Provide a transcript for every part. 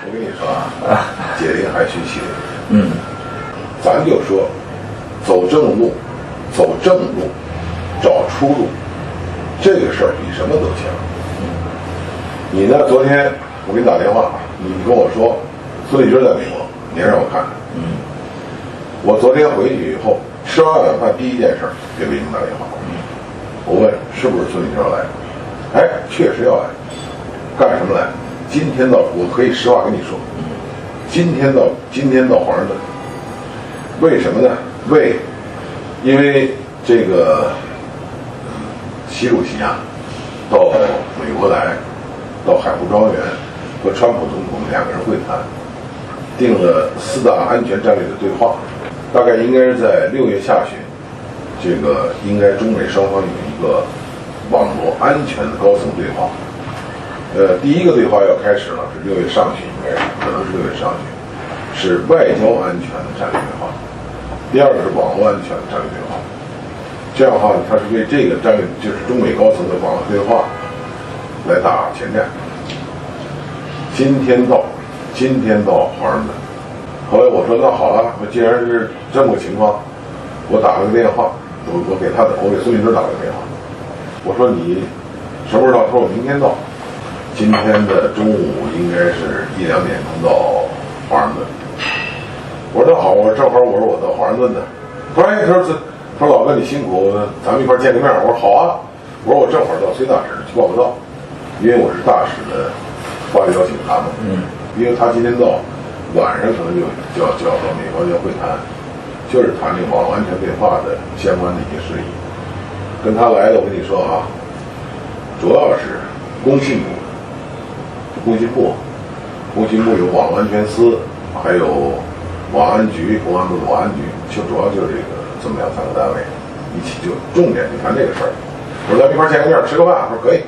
我跟你说啊，解铃还须系铃人。咱就说走正路，走正路，找出路，这个事儿比什么都强。你呢？昨天我给你打电话，你跟我说孙立军在美国，你让我看看。我昨天回去以后，吃完晚饭第一件事给北京打电话，我问是不是孙立军要来？哎，确实要来。干什么来？今天到，我可以实话跟你说，今天到华盛顿。为什么呢？因为这个习主席啊，到美国来，到海湖庄园和川普总统两个人会谈，定了4大安全战略的对话，大概应该是在6月下旬，这个应该中美双方有一个网络安全的高层对话。第一个对话要开始了，是6月上旬，应该是可能是6月上旬，是外交安全的战略对话。第二个是网络安全的战略对话，这样的话，它是为这个战略，就是中美高层的网络对话来打前站。今天到华盛顿，后来我说那好了，既然是这么个情况，我打了个电话，我给孙立军打了个电话，我说你什么时候到？他说我明天到，今天的中午应该是1、2点钟到华盛顿。我说那好，我说正好我到华盛顿呢。他说老哥你辛苦，咱们一块见个面。我说好啊，我说我正好到崔大使去报个到，因为我是大使的话邀请函嘛。因为他今天到晚上可能就要到美国要会谈，就是谈这个网络安全对话的相关的一些事宜。跟他来的我跟你说啊，主要是工信部有网络安全司，还有公安部的网安局，就主要就是这么2、3个单位一起，就重点就谈这个事儿。我说咱们一块见个面吃个饭，他说可以。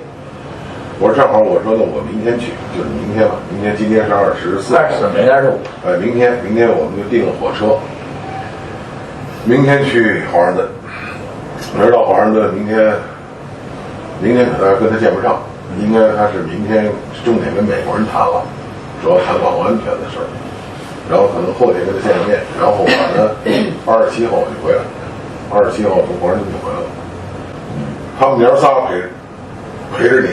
我说正好，我说那我明天去，就是明天吧。明天今天是24号，明天是明天我们就订了火车，明天去华盛顿。我说到华盛顿，明天可能跟他见不上，应该他是明天重点跟美国人谈了，主要谈网络安全的事儿。然后可能后天跟他见个面，然后我呢27号我就回来，27号从华盛顿就回来了。他们娘仨陪着你，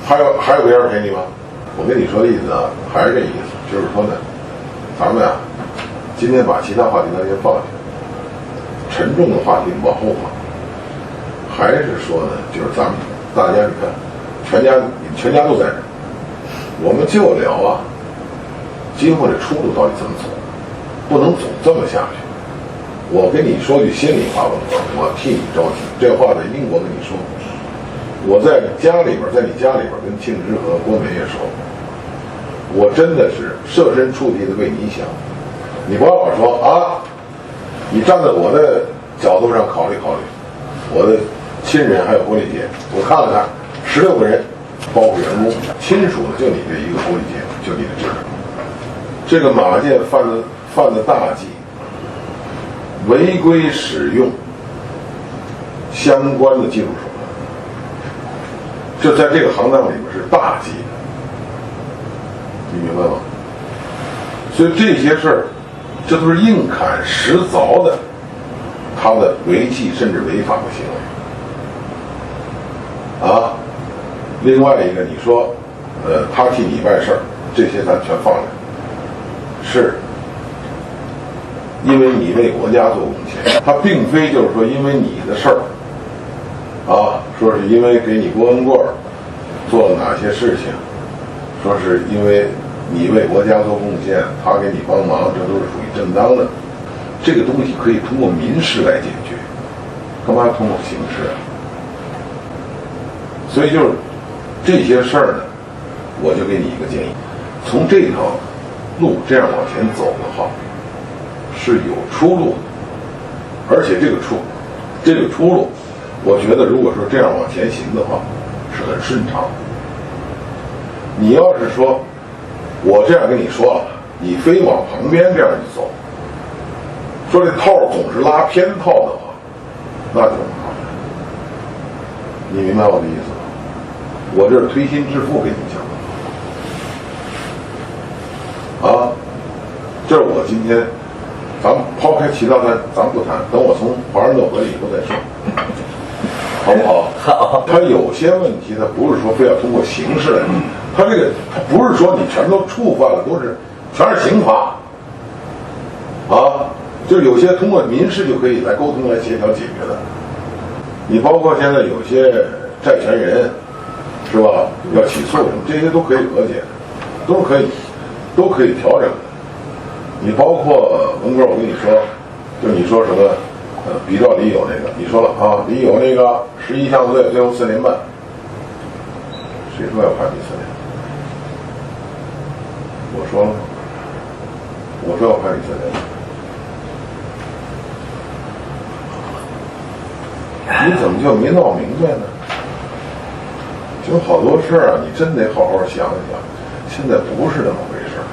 还有别人陪你吗？我跟你说的意思啊，还是这意思，就是说呢，咱们啊，今天把其他话题咱先放下，沉重的话题往后放，还是说呢，就是咱们大家你看，全家都在这儿，我们就聊啊。今后这出路到底怎么走？不能走这么下去。我跟你说句心里话，我替你着急。这话在英国跟你说，我在你家里边跟庆之和郭美也说，我真的是设身处地的为你想。你不要老说啊，你站在我的角度上考虑考虑，我的亲人还有郭丽姐，我看了看，16个人，包括员工、亲属的，就你这一个郭丽姐，就你的知道。这个马建犯的大忌，违规使用相关的技术手段，这在这个行当里面是大忌的，你明白吗？所以这些事儿，这都是硬砍实凿的，他的违纪甚至违法的行为啊。另外一个，你说，他替你办事儿，这些咱全放下。是因为你为国家做贡献，他并非就是说因为你的事儿啊，说是因为给你郭文贵做了哪些事情，说是因为你为国家做贡献，他给你帮忙，这都是属于正当的。这个东西可以通过民事来解决，干嘛要通过刑事啊？所以就是这些事儿呢，我就给你一个建议，从这条路这样往前走的话，是有出路的，而且这个出路，我觉得如果说这样往前行的话，是很顺畅的。你要是说我这样跟你说了，你非往旁边这样去走，说这套总是拉偏套的话，那就麻烦。你明白我的意思吗？我这是推心置腹给你讲的。这是我今天，咱们抛开其他咱不谈，等我从华盛顿回来以后再说，好不好？好。他有些问题，他不是说非要通过刑事来，他不是说你全都触犯了，全是刑罚，啊，就是有些通过民事就可以来沟通来协调解决的。你包括现在有些债权人，是吧？要起诉什么，这些都可以和解的，都可以调整的。你包括文哥，我跟你说，就你说什么，比照李友那个，你说了啊，李友那个11项罪，最后4年半，谁说要判你4年？我说了吗？我说要判你4年。你怎么就没闹明白呢？就好多事儿啊，你真得好好想一想。现在不是那么回事儿。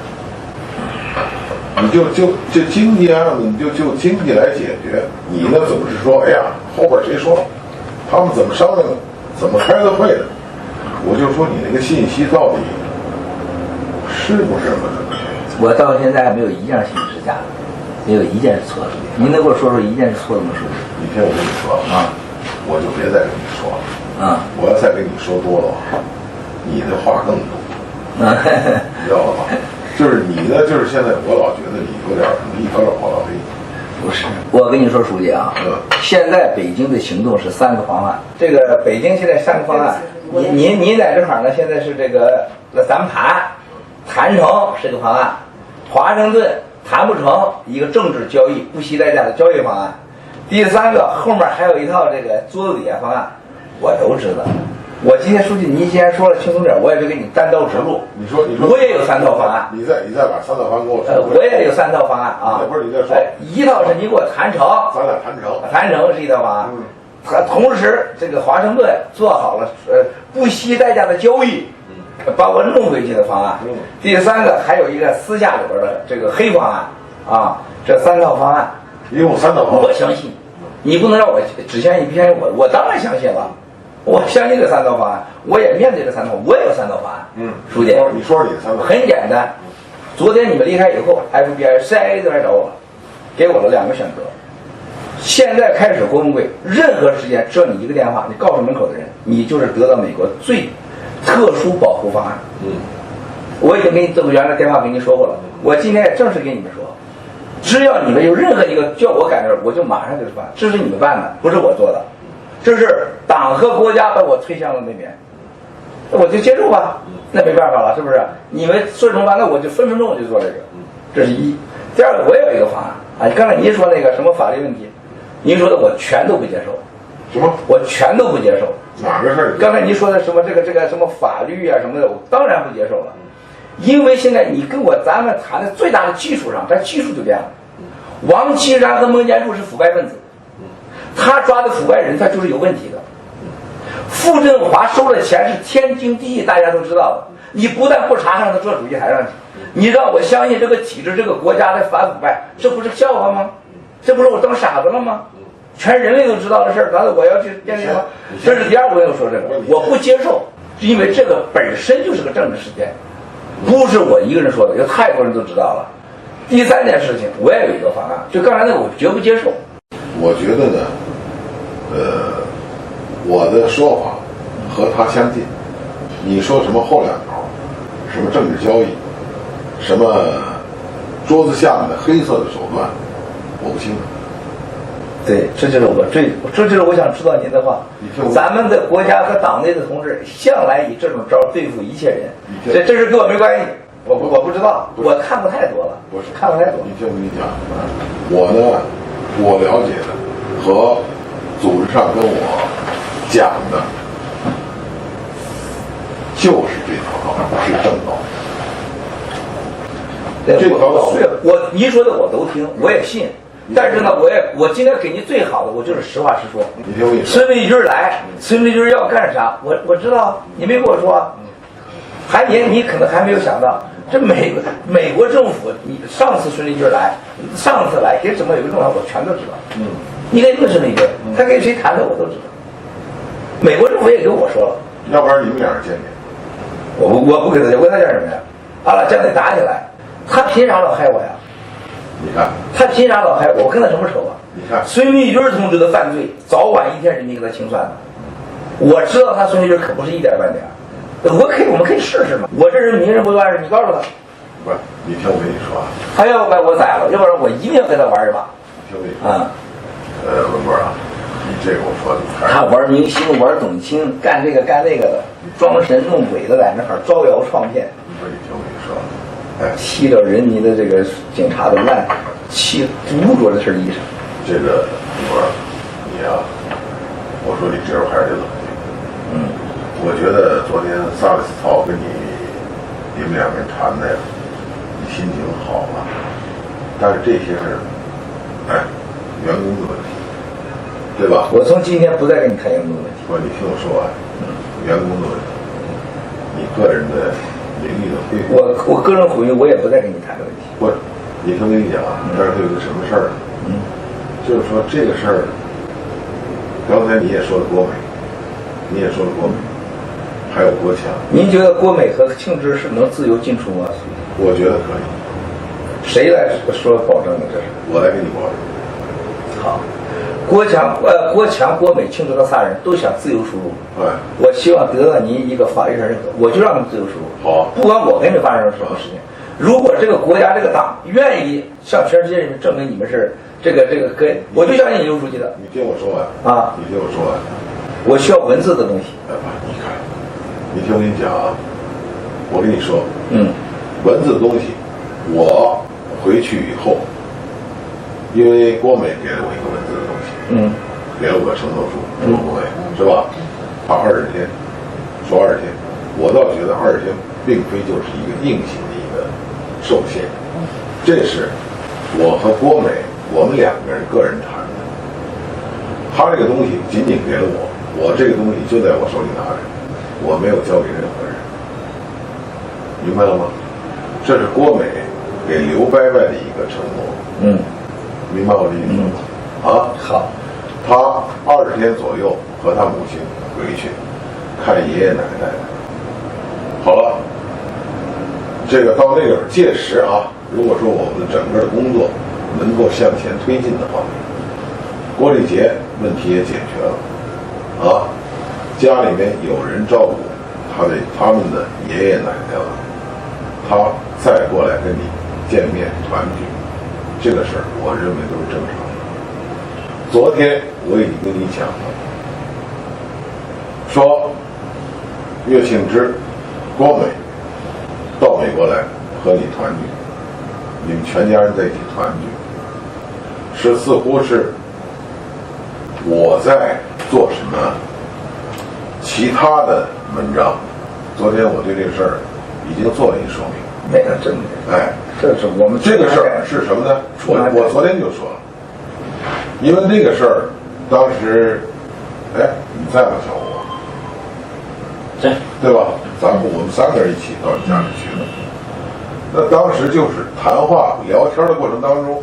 你就经济案子，你就经济来解决。你呢总是说，哎呀，后边谁说了，他们怎么商量的，怎么开的会的？我就说你那个信息到底是不是那么正确？我到现在还没有一件信息是假的，没有一件是错的。您能给我说说一件是错的吗？书记？你听我跟你说啊，我就别再跟你说了。我要再跟你说多了，你的话更多。你知道吧？就是你呢，就是现在我老觉得你有点一条道跑到黑。不是，我跟你说，书记啊，现在北京的行动是3个方案。这个北京现在3个方案，您在这块儿呢，现在是这个咱们谈成是个方案，华盛顿谈不成一个政治交易不惜代价的交易方案，第3个后面还有一套这个桌子底下方案，我都知道。我今天书记，您既然说了轻松点，我也就给你单刀直入。你说，我也有3套方案。你再把3套方案给我说。我也有3套方案啊。不是你再说。一套是你给我谈成，咱俩谈成。谈成是一套方案。同时这个华盛顿做好了不惜代价的交易，把我弄回去的方案。第3个还有一个私下里边的这个黑方案啊，这3套方案。一共3套方案。我相信，你不能让我只相信不相信我当然相信了。我相信这3套方案，我也面对这3套，我也有3套方案。书记，你说你的3套。很简单，昨天你们离开以后 ，FBI、CIA 都来找我了，给我了2个选择。现在开始，国务会任何时间只要你一个电话，你告诉门口的人，你就是得到美国最特殊保护方案。我已经给你这么原来电话跟你说过了，我今天也正式跟你们说，只要你们有任何一个叫我赶这儿，我就马上就办，这是你们办的，不是我做的。这是党和国家把我推向了那边，我就接受吧，那没办法了，是不是？你们说什么办，那我就分分钟我就做这个，这是一。第2个，我也有一个方案啊，刚才您说那个什么法律问题，您说的我全都不接受。什么？我全都不接受。哪个事儿？刚才您说的什么这个什么法律啊什么的，我当然不接受了，因为现在你跟咱们谈的最大的基础上，咱技术就变了。王岐山和孟建柱是腐败分子。他抓的腐败人，他就是有问题的。傅振华收的钱是天经地义，大家都知道的。你不但不查上他坐主席台上去，你让我相信这个体制、这个国家在反腐败，这不是笑话吗？这不是我当傻子了吗？全人类都知道的事儿，难道我要去辩论吗？这是第2个，我要说这个，我不接受，因为这个本身就是个政治事件，不是我一个人说的，有太多人都知道了。第3件事情，我也有一个方案，就刚才那个，我绝不接受。我觉得呢，我的说法和他相近。你说什么后2条，什么政治交易，什么桌子下面的黑色的手段，我不清楚。对，这就是我想知道您的话。咱们的国家和党内的同志向来以这种招对付一切人，这是跟我没关系。我不知道，我看过太多了。不是看过太多。你听我跟你讲，我呢，我了解的和组织上跟我讲的，就是这条道是正道。这条道，您说的我都听，我也信。但是呢，我今天给您最好的，我就是实话实说。你听我跟你说，孙立军来，孙立军要干啥？我知道，你没跟我说。你可能还没有想到，这美国政府，你上次孙立军来，上次来给什么有个重要，我全都知道。你给孙立军，他跟谁谈的我都知道。美国政府也跟我说了，要不然你们俩人见面。我不跟他讲，我跟他讲什么呀？完了，将来打起来，他凭啥老害我呀？你看他拼杀老害我，我跟他什么仇啊？你看孙立军同志的犯罪，早晚一天人民给他清算的。我知道他孙立军可不是一点半点，我们可以试试嘛。我这人明人不做暗事，你告诉他。不是，你听我跟你说啊，他要把我宰了，要不然我一定要跟他玩一把。你听我跟你说啊，文波啊，你这个我说你看，他玩明星，玩董卿，干这个干那个的，装神弄鬼的，在那儿招摇撞骗。不是，你听我跟你说，踢着人民的这个警察的烂，气污浊的是衣裳。这个文波，你啊，我说你这会儿还是得冷静。我觉得昨天萨里斯涛跟你们两个人谈的呀，你心情好了，但是这些是，员工的问题，对吧？我从今天不再跟你谈员工的问题。不，你听我说完，员工的问题，你个人的名誉的恢复。我个人毁誉，我也不再跟你谈这个问题。不，你听我跟你讲啊，这儿有个什么事儿？就是说这个事儿，刚才你也说了国美，还有国强。您觉得郭美和庆之是能自由进出吗？我觉得可以。谁来说保证的？这是我来给你保证。好。郭强、郭美、庆之这仨人都想自由出入。我希望得到您一个法律上认可，我就让他们自由出入。好，不管我跟你发生什么事情，如果这个国家这个党愿意向全世界人民证明你们是这个跟，我就相信你刘书记的。你听我说完啊！你听我说完。我需要文字的东西。你看，你听我跟你讲啊，我跟你说，文字的东西，我回去以后，因为郭美给了我一个文字的东西，给了我个承诺书，说郭美是吧？他20天，说20天，我倒觉得20天并非就是一个硬性的一个受限，这是我和郭美我们两个人个人谈的，他这个东西仅仅给了我这个东西就在我手里拿着，我没有交给任何人，明白了吗？这是郭美给刘伯伯的一个承诺，明白我的意思吗？好，他20天左右和他母亲回去看爷爷奶奶。好了，这个到那个届时啊，如果说我们整个的工作能够向前推进的话，郭丽杰问题也解决了，家里面有人照顾他们的爷爷奶奶了，他再过来跟你见面团聚，这个事儿我认为都是正常的。昨天我已经跟你讲了，说岳庆之、郭美到美国来和你团聚，你们全家人在一起团聚，似乎是我在做什么其他的文章。昨天我对这个事儿已经做了一说明。那个真的，这是我们这个事儿是什么呢？我昨天就说了，因为那个事儿，当时，你在吗，小吴？对吧？我们3个人一起到你家里去了。那当时就是谈话聊天的过程当中，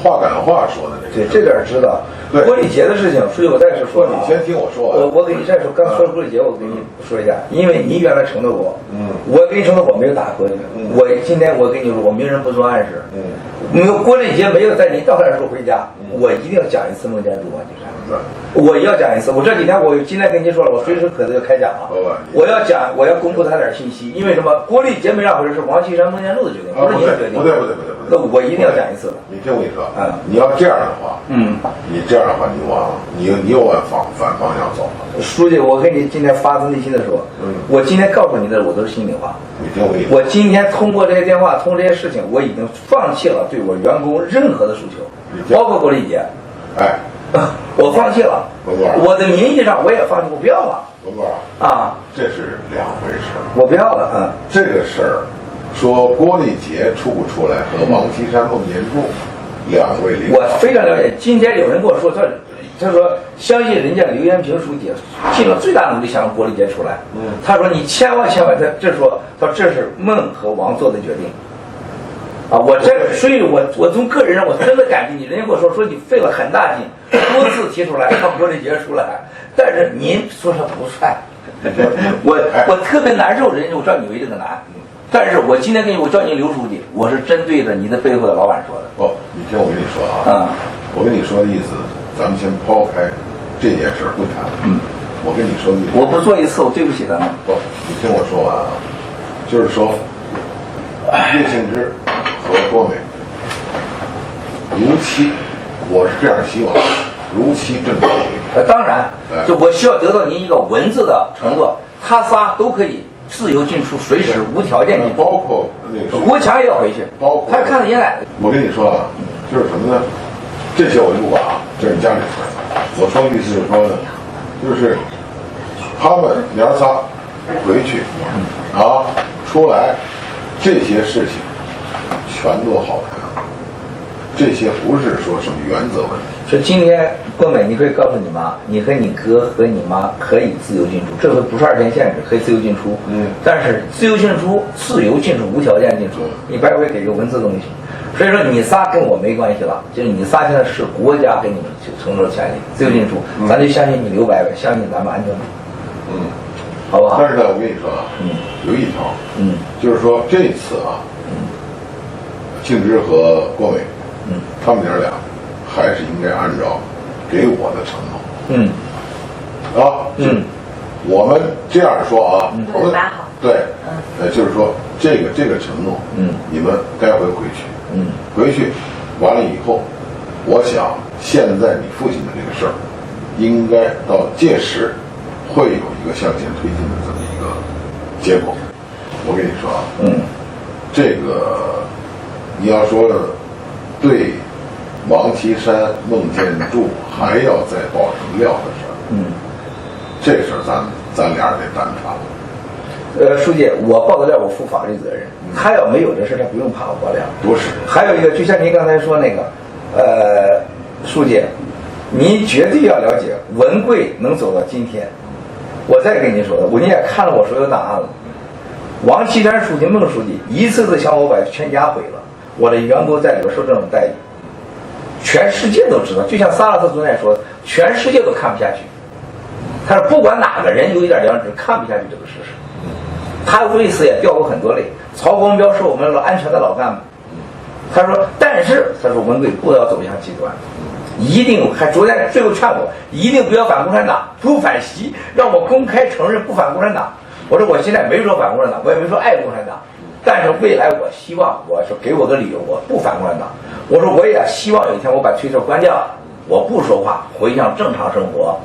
话赶话说的这个。这点知道。郭丽杰的事情，所以我再是说你先听我说完。我给你再说，刚说郭丽杰，我给你说一下，因为你原来承诺我，我给你承诺我没有打过去，我今天我跟你说，我明人不做暗事，没有郭丽杰没有在你到那时候回家，我一定要讲一次孟建柱王岐山，我要讲一次。我这几天我今天跟您说了，我随时可能要开讲了，我要讲，我要公布他点信息，因为什么？郭丽杰没让回事，是王岐山、孟建柱的决定，不是您的决定。不对，那我一定要讲一次。你听我跟你说，你要这样的话，你这样的话，你忘了，你又往反方向走了。书记，我跟你今天发自内心的说，我今天告诉你的，我都是心里话。你听我跟你说，我今天通过这些电话，通过这些事情，我已经放弃了对我员工任何的诉求，包括郭丽杰。我放弃了。我的名义上我也放弃，我不要了。文哥这是两回事。我不要了。这个事儿，说郭丽杰出不出来和王岐山、孟建柱2位领导，我非常了解。今天有人跟我说，他说相信人家刘延平书记尽了最大努力想让郭丽杰出来。他说你千万，他说这是孟和王做的决定。所以我从个人上我真的感激你。人家跟我说你费了很大劲，多次提出来让郭丽杰出来，但是您说他不帅，我特别难受。人家我知道你为这个难，但是我今天我叫你刘书记，我是针对着你的背后的老板说的。不，你听我跟你说啊，我跟你说的意思，咱们先抛开这件事不谈。我跟你说的意思，我不做一次，我对不起他们。不，你听我说完啊，就是说，叶庆之和郭美如期，我是这样希望，如期正常。当然，就我需要得到您一个文字的承诺，他仨都可以自由进出，随时无条件进出，包括那个国强也要回去，包括他看着爷奶奶。我跟你说啊，就是什么呢？这些我就不管啊，这是你家里的事。我说的意思是说呢，就是他们娘仨回去啊，出来这些事情全都好谈，这些不是说什么原则问题。说今天郭美，你可以告诉你妈，你和你哥和你妈可以自由进出，这回不是2天限制，可以自由进出。但是自由进出无条件进出，你白会给个文字东西。所以说你仨跟我没关系了，就是你仨现在是国家给你们承诺的权利，自由进出，咱就相信你刘白白，相信咱们安全。好不好？但是呢，我跟你说啊，有一条，就是说这次啊，庆之和郭美，他们娘俩还是应该按照给我的承诺，我们这样说啊，对，就是说这个承诺，你们该回去，回去完了以后，我想现在你父亲的这个事儿，应该到届时会有一个向前推进的这么一个结果。我跟你说啊，这个你要说对王岐山、孟建柱还要再爆成料的事儿，这事儿咱俩得单谈。书记，我爆的料我负法律责任，他要没有这事，他不用怕我爆料。不是，还有一个，就像您刚才说那个，书记，您绝对要了解文贵能走到今天。我再跟您说的，你也看了我所有档案了。王岐山书记、孟书记一次次向我把全家毁了，我的员工在里边受这种待遇，全世界都知道。就像萨拉特昨天说的，全世界都看不下去。他说，不管哪个人有一点良知，看不下去这个事实。他为此也掉过很多泪。曹光标是我们安全的老干部，他说，但是他说文贵不要走向极端，一定还昨天最后劝我一定不要反共产党，不反习，让我公开承认不反共产党。我说我现在没说反共产党，我也没说爱共产党，但是未来我希望，我说给我个理由，我不反共产党。我说我也希望有一天我把推特关掉，我不说话，回向正常生活。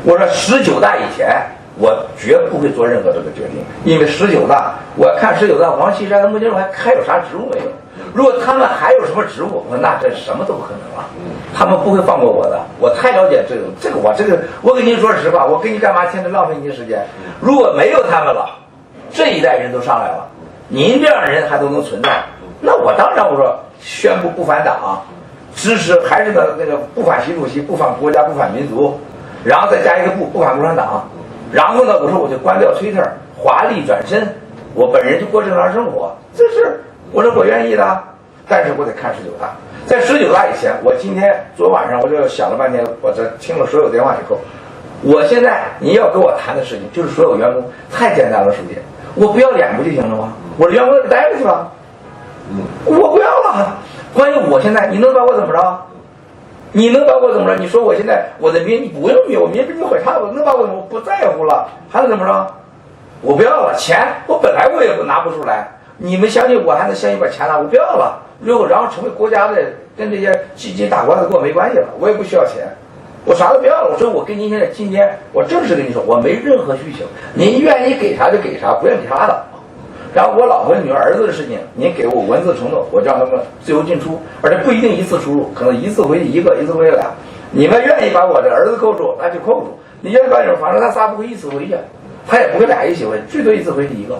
我说19大以前，我绝不会做任何这个决定，因为19大，我看19大，王岐山和孟建柱还有啥职务没有？如果他们还有什么职务，我说那这什么都不可能了，他们不会放过我的。我太了解这个我跟您说实话，我跟你干嘛现在浪费您时间？如果没有他们了，这一代人都上来了，您这样的人还都能存在，那我当然我说宣布不反党，支持还是那个不反习主席，不反国家，不反民族，然后再加一个不反共产党。然后呢，我说我就关掉推特，华丽转身，我本人就过正常生活，这是我说我愿意的，但是我得看19大。在19大以前，我昨晚上我就想了半天，我这听了所有电话以后，我现在你要跟我谈的事情就是所有员工太简单了，书记，我不要脸不就行了吗？我的员工待着去吧，我不要了。关于我现在，你能把我怎么着？你能把我怎么着？你说我现在我的民，你不用民，我民比你会差，我能把我怎么？我不在乎了，还能怎么着？我不要了，钱我本来我也拿不出来，你们相信我还能相信把钱拿，我不要了。然后成为国家的跟这些基金打官司跟我没关系了，我也不需要钱，我啥都不要了。我说我跟您现在今天我正式跟你说，我没任何需求，您愿意给啥就给啥，不愿意给啥的。然后我老婆女儿子的事情，您给我文字承诺，我让他们自由进出，而且不一定一次出入，可能一次回去一个，一次回去俩。你们愿意把我的儿子扣住，那就扣住。你愿意把反正他仨不会一次回去，他也不会俩一起回去，最多一次回去一个。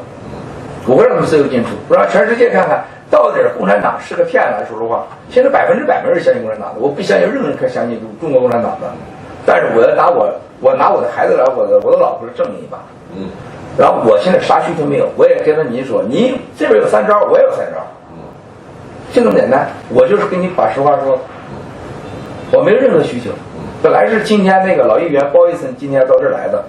我会让他们自由进出，我让全世界看看到底共产党是个骗子。说实话，现在100%没人相信共产党的，我不相信任何人可相信中国共产党的。但是我要拿我的孩子来，我的老婆证明一把。然后我现在啥需求没有，我也跟您说，您这边有3招，我也有3招，就这么简单。我就是跟你把实话说，我没有任何需求。本来是今天那个老议员包一森今天到这儿来的，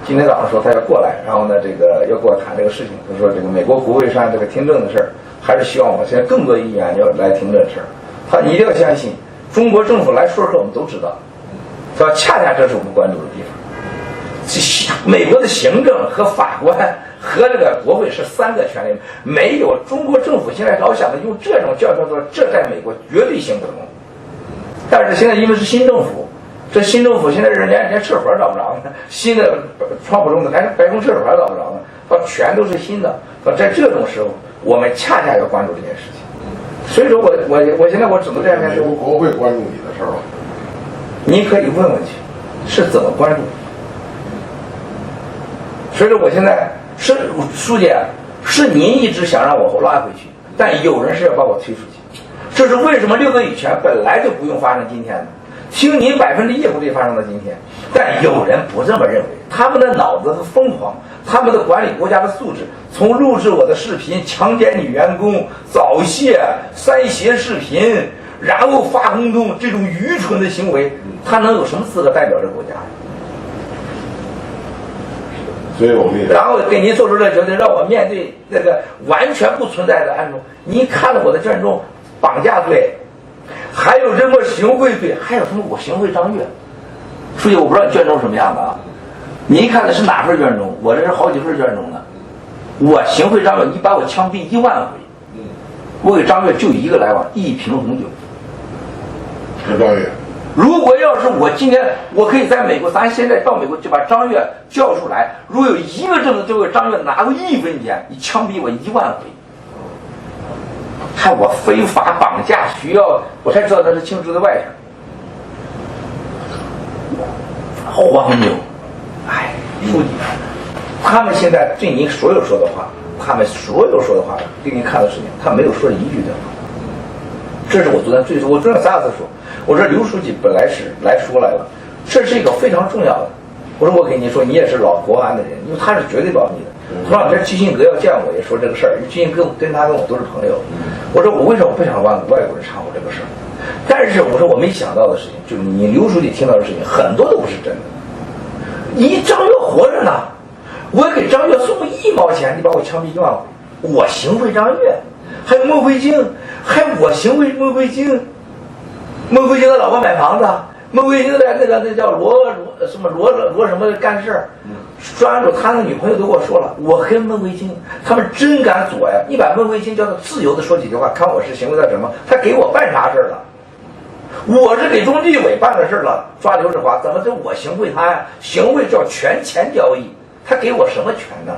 今天早上说他要过来，然后呢，这个要跟我谈这个事情。他说这个美国国会山这个听证的事儿，还是希望我现在更多的议员要来听这事儿。他一定要相信，中国政府来说我们都知道，他恰恰这是我们关注的地方。美国的行政和法官和这个国会是3个权力，没有中国政府现在老想的用这种叫做这在美国绝对行不通。但是现在因为是新政府，这新政府现在人连厕所找不着呢，新的川普中的连白宫厕所还找不着呢，它全都是新的。在这种时候，我们恰恰要关注这件事情。所以说我现在我只能这样美国国会关注你的事儿了，你可以问问去，是怎么关注？所以说我现在是书记，是您一直想让我拉回去，但有人是要把我推出去。这是为什么6个以前本来就不用发生今天的，听您100%也不会发生到今天。但有人不这么认为，他们的脑子是疯狂，他们的管理国家的素质，从录制我的视频强奸女员工、早泄、删邪视频，然后发轰动这种愚蠢的行为，他能有什么资格代表这个国家？所以我们也然后给您做出这决定，让我面对那个完全不存在的案中，您看了我的卷宗，绑架罪，还有什么行贿罪，还有什么我行贿张悦。书记，我不知道你卷宗什么样的啊？您看的是哪份卷宗？我这是好几份卷宗呢。我行贿张悦，你把我枪毙1万回，我给张悦就一个来往，1瓶红酒。是张悦。如果要是我今天我可以在美国，咱现在到美国就把张悦叫出来，如果有一个证据就给张悦拿过1分钱，你枪毙我1万回，还我非法绑架需要，我才知道他是庆祝的外甥，荒谬！哎，书记，他们现在对您所有说的话，他们所有说的话，给您看的事情，他没有说一句的话。这是我昨天最说，我昨天3次说。我说刘书记本来是来说来了，这是一个非常重要的。我说我跟你说，你也是老国安的人，因为他是绝对保密的。头两天基辛格要见我，也说这个事儿，因为基辛格跟他跟我都是朋友。我说我为什么不想让外国人查我这个事儿？但是我说我没想到的事情，就是你刘书记听到的事情很多都不是真的。你张悦活着呢，我给张悦送了1毛钱，你把我枪毙1万回，我行贿张悦，还有孟慧晶，还我行贿孟慧晶。孟慧晶的老婆买房子，孟慧晶的那叫罗什么干事儿，专注他的女朋友都跟我说了，我跟孟慧晶他们真敢左呀！你把孟慧晶叫做自由的说几句话，看我是行为到什么，他给我办啥事儿了？我是给中纪委办的事儿了，抓刘志华，怎么就我行贿他呀？行贿叫权钱交易，他给我什么权呢？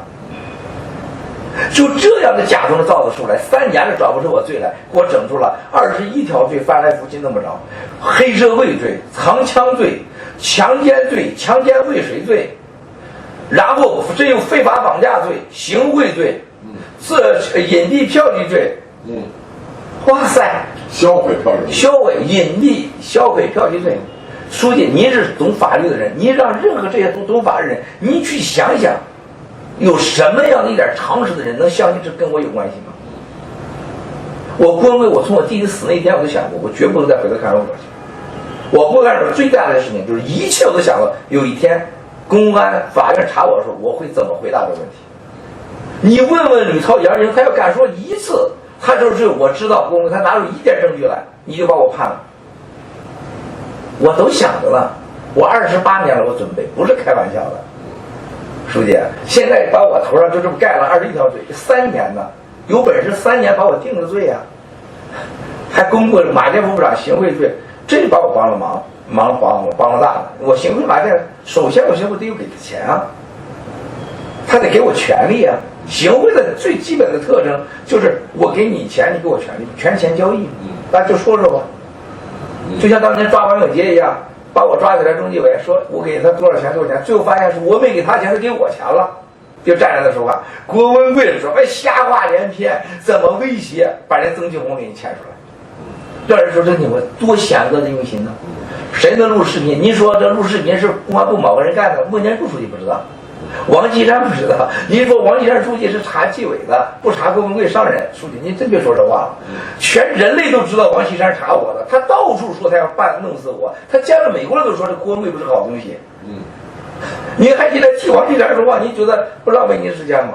就这样的假装造得出来，3年了找不出我罪来，给我整出了21条罪，翻来覆去那么着，黑社会罪、藏枪罪、强奸罪、强奸未遂罪，然后这有非法绑架罪、行贿罪、隐蔽票据罪，哇塞，销毁票据、隐蔽销毁票据罪。书记，您是懂法律的人，您让任何这些懂法律的人，您去想想。有什么样的一点常识的人能相信这跟我有关系吗？我郭文贵，我从我弟弟死那天我就想过，我绝不能再回头看守所去。我不干最大的事情就是一切我都想过，有一天公安法院查我的时候，我会怎么回答这个问题？你问问吕超阳人，他要敢说一次，他就是我知道公安他拿出一点证据来，你就把我判了。我都想着了，我28年了，我准备不是开玩笑的。书记，现在把我头上就这么盖了21条罪，3年呢，有本事3年把我定了罪呀，还公布马建副部长行贿罪，这把我帮了忙大了。我行贿马建，首先我行贿得有给他钱啊，他得给我权利啊。行贿的最基本的特征就是我给你钱，你给我权利，权钱交易。大家就说说吧，就像当年抓王永杰一样。把我抓起来，中纪委说我给他多少钱，最后发现是我没给他钱，他给我钱了，就站在那说话。郭文贵说：“哎，瞎话连篇，怎么威胁？把人曾庆红给你牵出来，让人说曾庆红多险恶的用心呢？谁能录视频？您说这录视频是公安部某个人干的？孟建柱书记不知道，王岐山不知道。您说王岐山书记是查纪委的，不查郭文贵商人书记，您真别说这话了。全人类都知道王岐山查我的，他到处说他要弄死我，他见了美国人都说这郭文贵不是好东西。你还记得替王岐山说话，你觉得不浪费你时间吗？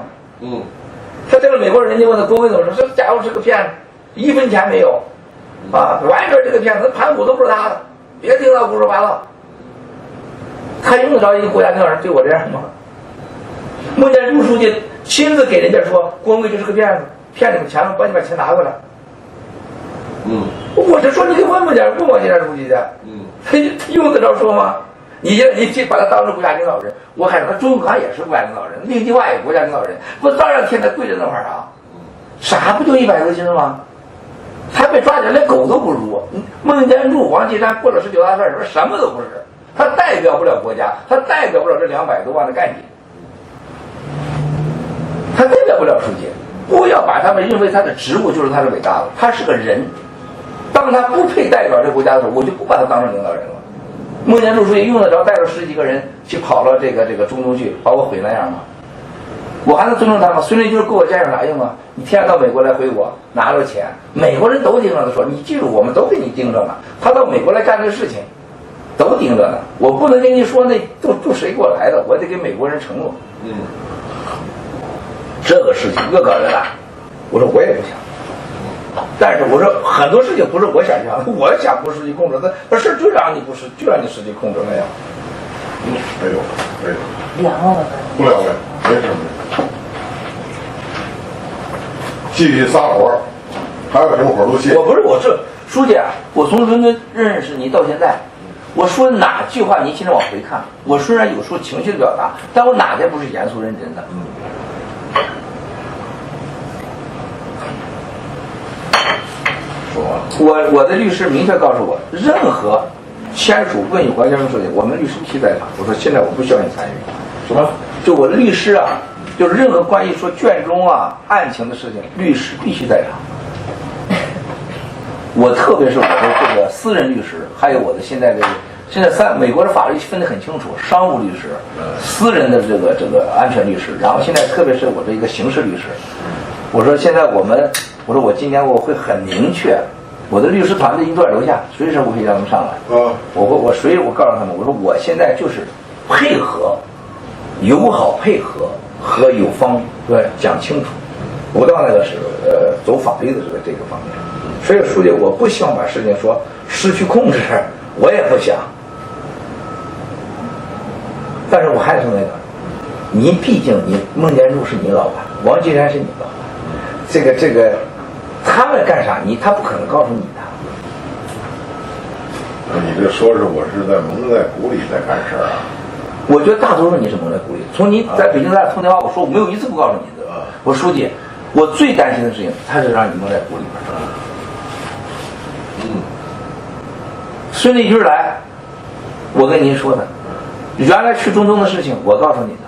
他这个美国人家问他国会怎么说，这家伙是个骗子，1分钱没有，完全这个骗子，盘古都不是他的，别听他胡说八道。他用得着一个国家领导人对我这样吗？孟建柱书记亲自给人家说，郭文贵就是个骗子，骗你们钱了，帮你把钱拿回来。我是说你给问孟建柱书记的，他用得着说吗？你把他当成国家领导人，我还说他周永康也是国家领导人，令计划也国家领导人，不照样天天跪着那块儿啊？傻不就100多斤吗？他被抓起来连狗都不如。孟建柱、王岐山过了19大份，什么都不是，他代表不了国家，他代表不了这200多万的干警，他代表不了书记。不要把他们认为他的职务就是他是伟大的，他是个人。当他不配代表这个国家的时候，我就不把他当成领导人了。孟建柱书记用得着带着10几个人去跑了这个中东去，把我毁那样吗？我还能尊重他吗？孙立军给我钱有啥用啊？你天天到美国来回国拿着钱，美国人都盯着他说，你记住，我们都给你盯着呢。他到美国来干这事情，都盯着呢。我不能跟你说那都谁给我来的，我得给美国人承诺。这个事情越搞越大，我说我也不想。但是我说很多事情不是我想象的，我想不失去控制，那事就让你失去控制了呀。没有，凉了不了解，没什么。继续撒火，还有什么火都卸。我是书记啊，我从伦敦认识你到现在，我说哪句话您现在往回看，我虽然有时候情绪的表达，但我哪件不是严肃认真的？我的律师明确告诉我，任何签署问有关交通事情，我们律师批在场。我说现在我不需要你参与。什么？就我的律师啊，就是任何关于说卷宗啊、案情的事情，律师必须在场。我特别是我的这个私人律师，还有我的现在美国的法律分得很清楚，商务律师、私人的这个安全律师，然后现在特别是我的一个刑事律师。我说现在我说我今年我会很明确，我的律师团队一在楼下，随时我可以让他们上来。我告诉他们，我说我现在就是配合，友好配合和有方讲清楚，不到那个是走法律的这个方面。所以书记，我不希望把事情说失去控制，我也不想。但是我还是那个，你毕竟孟建柱是你老板，王岐山是你老板，这个他们干啥他不可能告诉你的。你这说是我是在蒙在鼓里在干事啊？我觉得大多数你是蒙在鼓里。从你在北京咱俩通电话，我说我没有一次不告诉你的。我说书记，我最担心的事情，他是让你蒙在鼓里边。孙立军来，我跟您说的，原来去中东的事情，我告诉你的。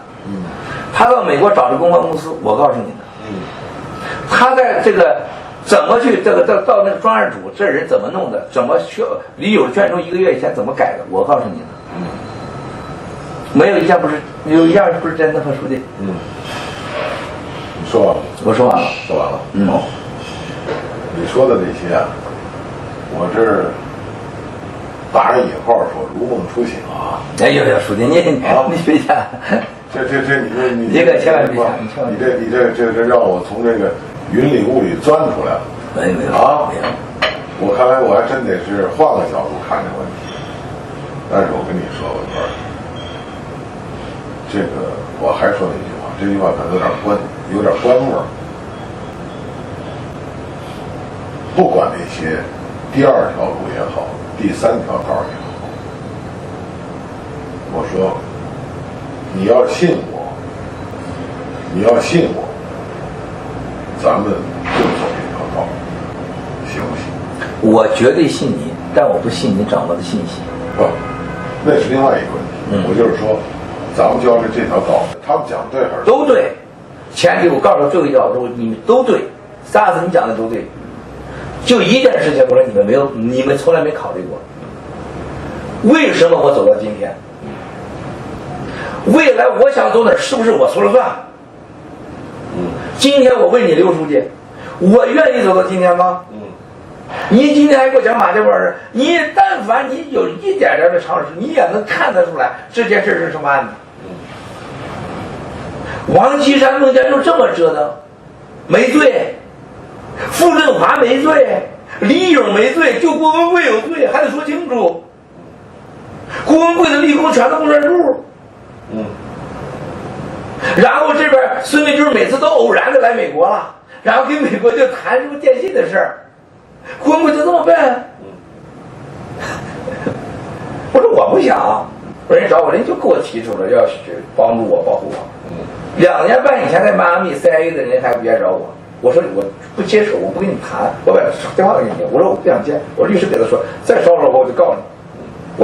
他到美国找这公关公司，我告诉你的。他在这个怎么去到那个专案组，这人怎么弄的，怎么离有卷宗1个月以前怎么改的，我告诉你的。没有一项不是，有一样不是真的吗，书记？你说完了？我说完了。说完了。你说的这些啊，我这儿打上引号说如梦初醒啊。哎呦呦，书记你别讲。你可千万别讲，你这让我从这个云里雾里钻出来了。没有啊！我看来我还真得是换个角度看这个问题。但是我跟你说，我说这个我还说那句话，这句话可能有点官味儿。不管那些第2条路也好，第3条道也好，我说你要信我，咱们就走这条道，行不行？我绝对信你，但我不信你掌握的信息。不，那是另外一个问题。我就是说，咱们交的这条道，他们讲对还是都对？前提我告诉最后一条，我说你们都对，3次你讲的都对。就一件事情，我说你们从来没考虑过，为什么我走到今天？未来我想走哪儿，是不是我说了算？今天我问你刘书记，我愿意走到今天吗？你今天还给我讲马家湾儿，你但凡你有一点点的常识，你也能看得出来这件事是什么案子。王岐山、孟建柱这么折腾，没罪；傅政华没罪，李勇没罪，就郭文贵有罪，还得说清楚。郭文贵的立功全都不算数。然后这边孙文就是每次都偶然的来美国了，然后跟美国就谈什么电信的事儿，郭文贵就这么办。我说我不想，我说人找我，人就给我提出了要去帮助我、保护我。2年半以前在迈阿密 CIA 的人还不愿找我，我说我不接受，我不跟你谈，我把电话给你，我说我不想见，我律师给他说，再稍稍我就告你。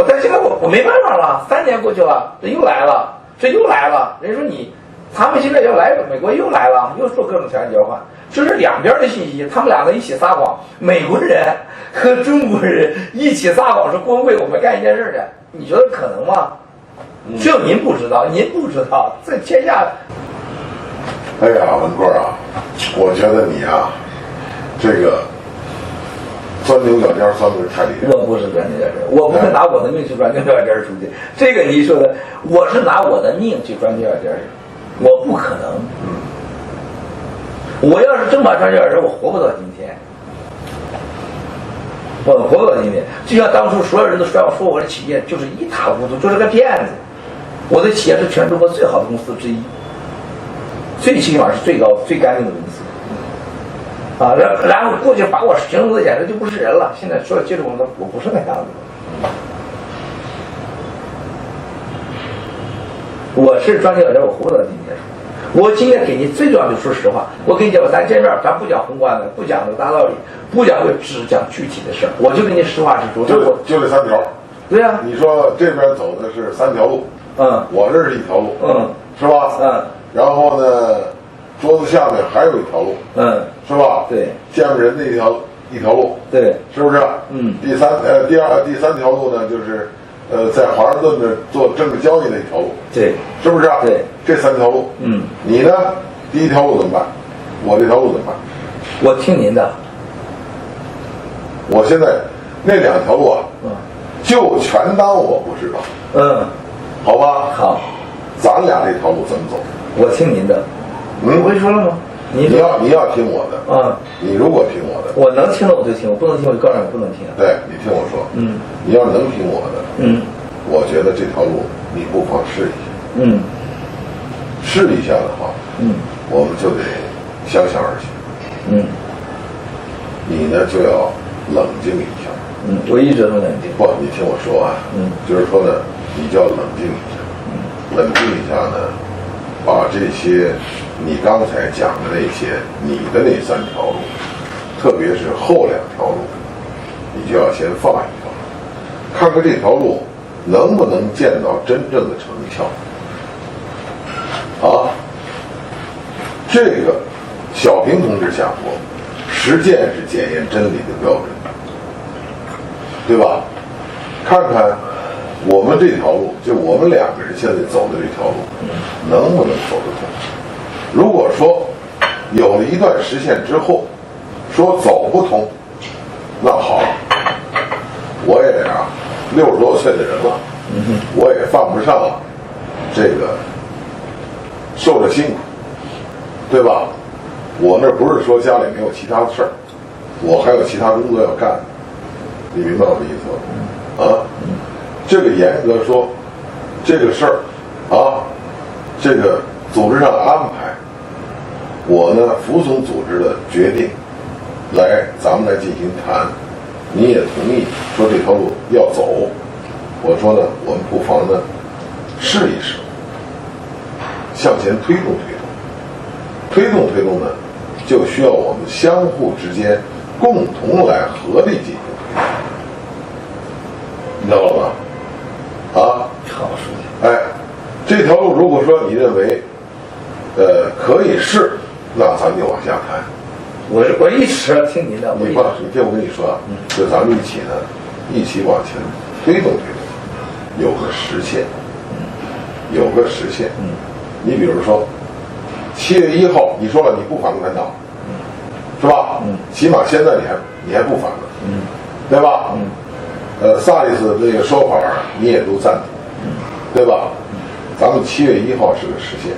但现在我没办法了，3年过去了，这又来了，人说他们现在要来，美国又来了，又做各种条件交换，这是两边的信息，他们两个一起撒谎，美国人和中国人一起撒谎说郭文贵我们干一件事去，你觉得可能吗？只有您不知道，在天下。哎呀，文贵啊，我觉得你啊，这个钻牛角尖钻的太厉害。我不是钻牛角尖，我不是拿我的命去钻牛角尖出去。这个你说的，我是拿我的命去钻牛角尖，我不可能。我要是真把钻牛角尖，我活不到今天。我活不到今天，就像当初所有人都说我的企业就是一塌糊涂，就是个骗子。我的企业是全中国最好的公司之一，最起码是最高、最干净的公司。然后过去把我形容的简直就不是人了。现在说接触我不是那样子。我是钻牛角尖，我活不到今天。我今天给你最重要的，说实话，我跟你讲，咱见面，咱不讲宏观的，不讲大道理，不讲只讲具体的事儿，我就跟你实话实说。就这3条。对呀。你说这边走的是3条路，我这是1条路，是吧？然后呢，桌子下面还有1条路，是吧？对。见面人的一条路，对，是不是？第三条路呢，就是在华盛顿的做政治交易的1条路，对，是不是？对，这3条路，你呢？第1条路怎么办？我这条路怎么办？我听您的。我现在那2条路啊，就全当我不知道，好吧？好，咱俩这条路怎么走？我听您的。我不是说了吗？你要听我的，你如果听我的，我能听了我就听，我不能听我就告诉你不能听。对，你听我说，你要能听我的，我觉得这条路你不妨试一下，试一下的话，我们就得相向而行，你呢就要冷静一下，我一直都冷静。不，你听我说完，就是说呢，你就要冷静一下，冷静一下呢，把这些你刚才讲的那些你的那3条路，特别是后2条路，你就要先放一放，看看这条路能不能见到真正的成效。这个小平同志讲过，实践是检验真理的标准，对吧？看看我们这条路，就我们2个人现在走的这条路，能不能走得通？如果说有了一段实现之后，说走不通，那好，我也60多岁的人了，我也犯不上这个受着辛苦，对吧？我那不是说家里没有其他的事儿，我还有其他工作要干，你明白我的意思吗？这个严格说，这个事儿这个组织上安排，我呢服从组织的决定，咱们来进行谈，你也同意说这条路要走，我说呢，我们不妨呢试一试，向前推动呢，就需要我们相互之间共同来合力进行推动，你知道了吗？好说。这条路如果说你认为可以试，那咱就往下谈。我一直要听您的。你听我跟你说就咱们一起往前推动，有个实现，你比如说7月1号，你说了你不反共产党，是吧？起码现在你还不反了，对吧？萨利斯那个说法你也都赞同，对吧？咱们7月1号是个实现，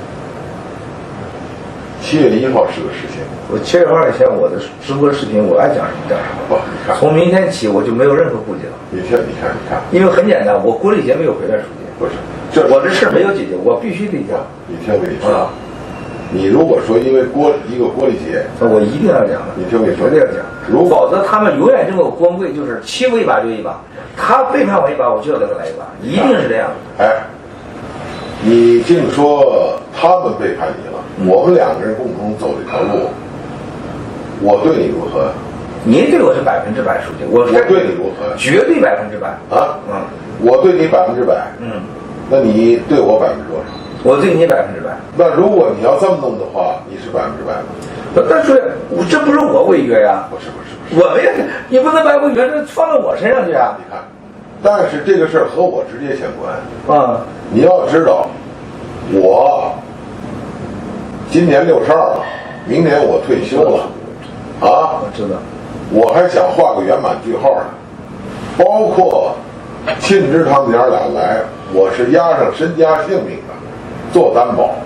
7月1号是个时间。我7月2号以前，我的直播视频我爱讲什么讲什么。不，你看，从明天起我就没有任何顾忌了。你看，因为很简单，我郭丽杰没有回来书记。不是，我这事没有解决，我必须得讲。你听我跟你说，你如果说因为一个郭丽杰，我一定要讲的。你听我跟你说，绝对要讲。否则他们永远这个光棍就是欺负一把就一把，他背叛我一把，我就要给他来一把，一定是这样的。哎。你净说他们背叛你了，我们2个人共同走这条路，我对你如何？您对我是100%，书记，我对你如何？绝对100%啊！我对你100%，那你对我多少？我对你100%。那如果你要这么弄的话，你是100%吗？但是这不是我违约呀？不是，我违约，你不能把违约这放到我身上去啊！你看。但是这个事儿和我直接相关啊！你要知道，我今年62了，明年我退休了，啊！我知道，我还想画个圆满句号呢。包括庆之他们娘俩来，我是押上身家性命的，做担保。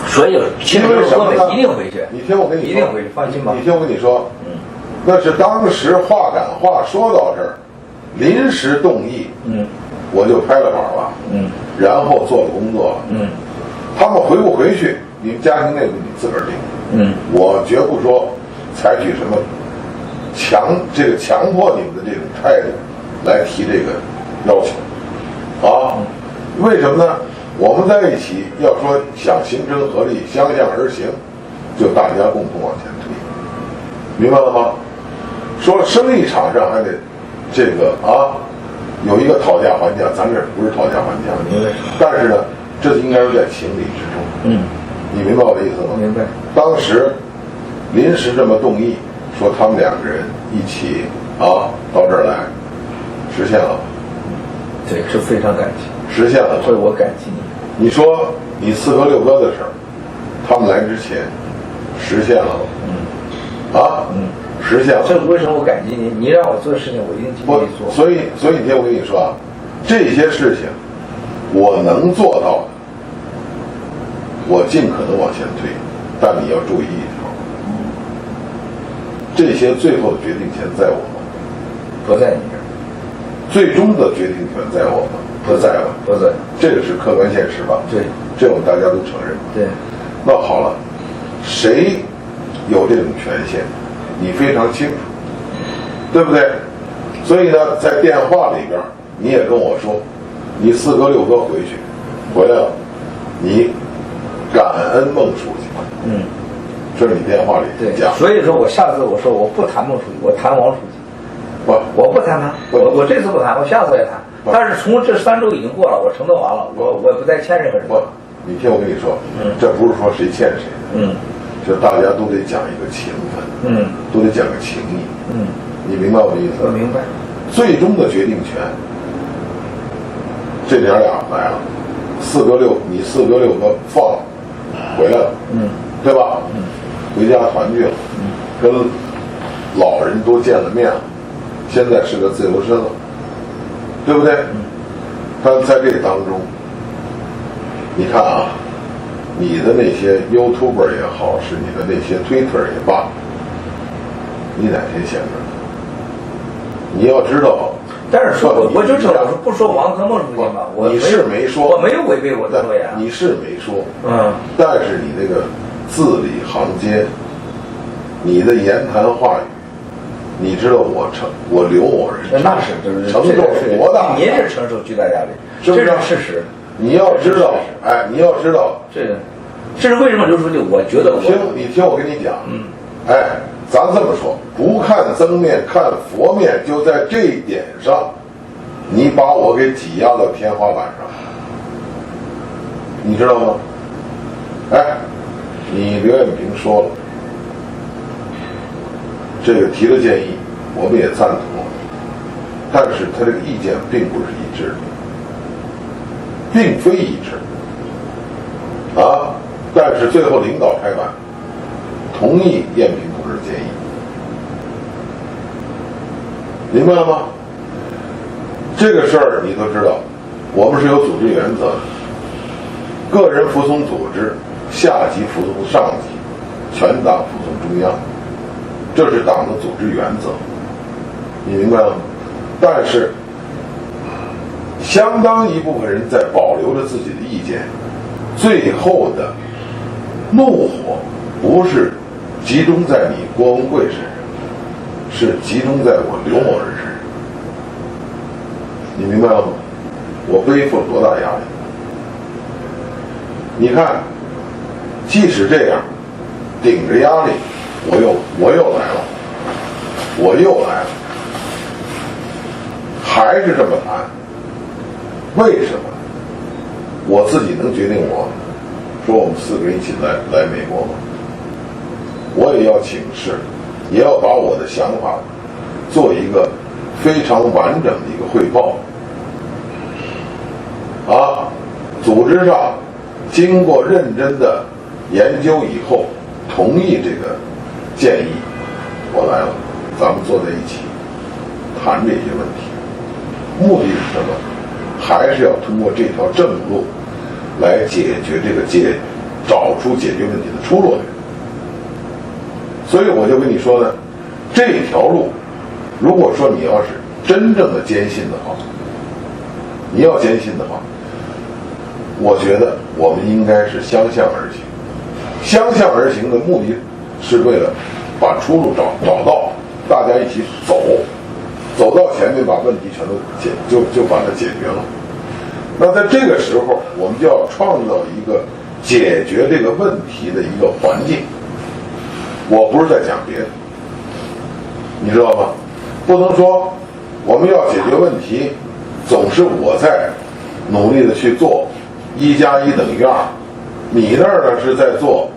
所以，因为什么呢？一定回去。你听我跟你说，一定回去，放心吧。你听我跟你说，那是当时话赶话说到这儿。临时动议，我就拍了板了，然后做了工作了，他们回不回去，你们家庭内部你自个儿定，我绝不说采取什么强迫你们的这种态度来提这个要求，啊，为什么呢？我们在一起要说想形成合力，相向而行，就大家共同往前推，明白了吗？说生意场上还得。这个有一个讨价还价，咱这不是讨价还价，但是呢，这应该是在情理之中。你明白我的意思吗？明白。当时临时这么动议，说他们2个人一起到这儿来，实现了。对，是非常感激。实现了，所以我感激你。你说你4哥6哥的事儿，他们来之前实现了。实现了。这为什么我感激你？你让我做的事情，我一定尽力做。所以你听我跟你说啊，这些事情我能做到的，我尽可能往前推，但你要注意一条，这些最后的决定权在我们，不在你这儿。最终的决定权在我们，不在了。不在。这个是客观现实吧？对，这我们大家都承认。对。那好了，谁有这种权限？你非常清楚，对不对？所以呢，在电话里边，你也跟我说，你4哥6哥回来了，你感恩孟书记。这是你电话里讲。所以说我下次我说我不谈孟书记，我谈王书记。我不谈他，我这次不谈，我下次也谈。但是从这3周已经过了，我承诺完了，我不再欠任何人。你听我跟你说，这不是说谁欠谁的。就大家都得讲一个情分，都得讲个情义，你明白我的意思？我明白。最终的决定权，这娘俩来了，你4哥6哥放了，回来了，对吧？回家团聚了，跟老人都见了面了，现在是个自由身了，对不对？但在这当中，你看啊。你的那些 YouTuber 也好，是你的那些 Twitter 也罢，你哪天闲着？你要知道，但是说我就知道，我说不说王和孟书记嘛，你是没说，我没有违背我的诺言，你是没说，但是你那个字里行间，你的言谈话语，你知道我留我人，那是就是承受多大，您是承受巨大压力，这是事实。你要知道，你要知道，这是为什么？刘书记，我觉得你听我跟你讲，咱这么说，不看僧面看佛面，就在这一点上，你把我给挤压到天花板上，你知道吗？你刘艳平说了，这个提了建议，我们也赞同，但是他这个意见并不是一致的。并非一致，但是最后领导拍板，同意艳平同志建议，明白了吗？这个事儿你都知道，我们是有组织原则的，个人服从组织，下级服从上级，全党服从中央，这是党的组织原则，你明白了吗？但是相当一部分人在保留着自己的意见，最后的怒火不是集中在你郭文贵身上，是集中在我刘某人身上，你明白了吗？我背负了多大压力？你看，即使这样，顶着压力，我又来了，还是这么谈。为什么？我自己能决定我说我们4个人一起来美国吗？我也要请示，也要把我的想法做一个非常完整的一个汇报。组织上经过认真的研究以后，同意这个建议，我来了，咱们坐在一起谈这些问题，目的是什么？还是要通过这条正路来解决找出解决问题的出路来。所以我就跟你说呢，这条路，如果说你要是真正的坚信的话，我觉得我们应该是相向而行。相向而行的目的是为了把出路找到，大家一起走到前面，把问题全都就把它解决了。那在这个时候，我们就要创造一个解决这个问题的一个环境。我不是在讲别的，你知道吗？不能说我们要解决问题，总是我在努力的去做1+1等于2，你那儿呢是在做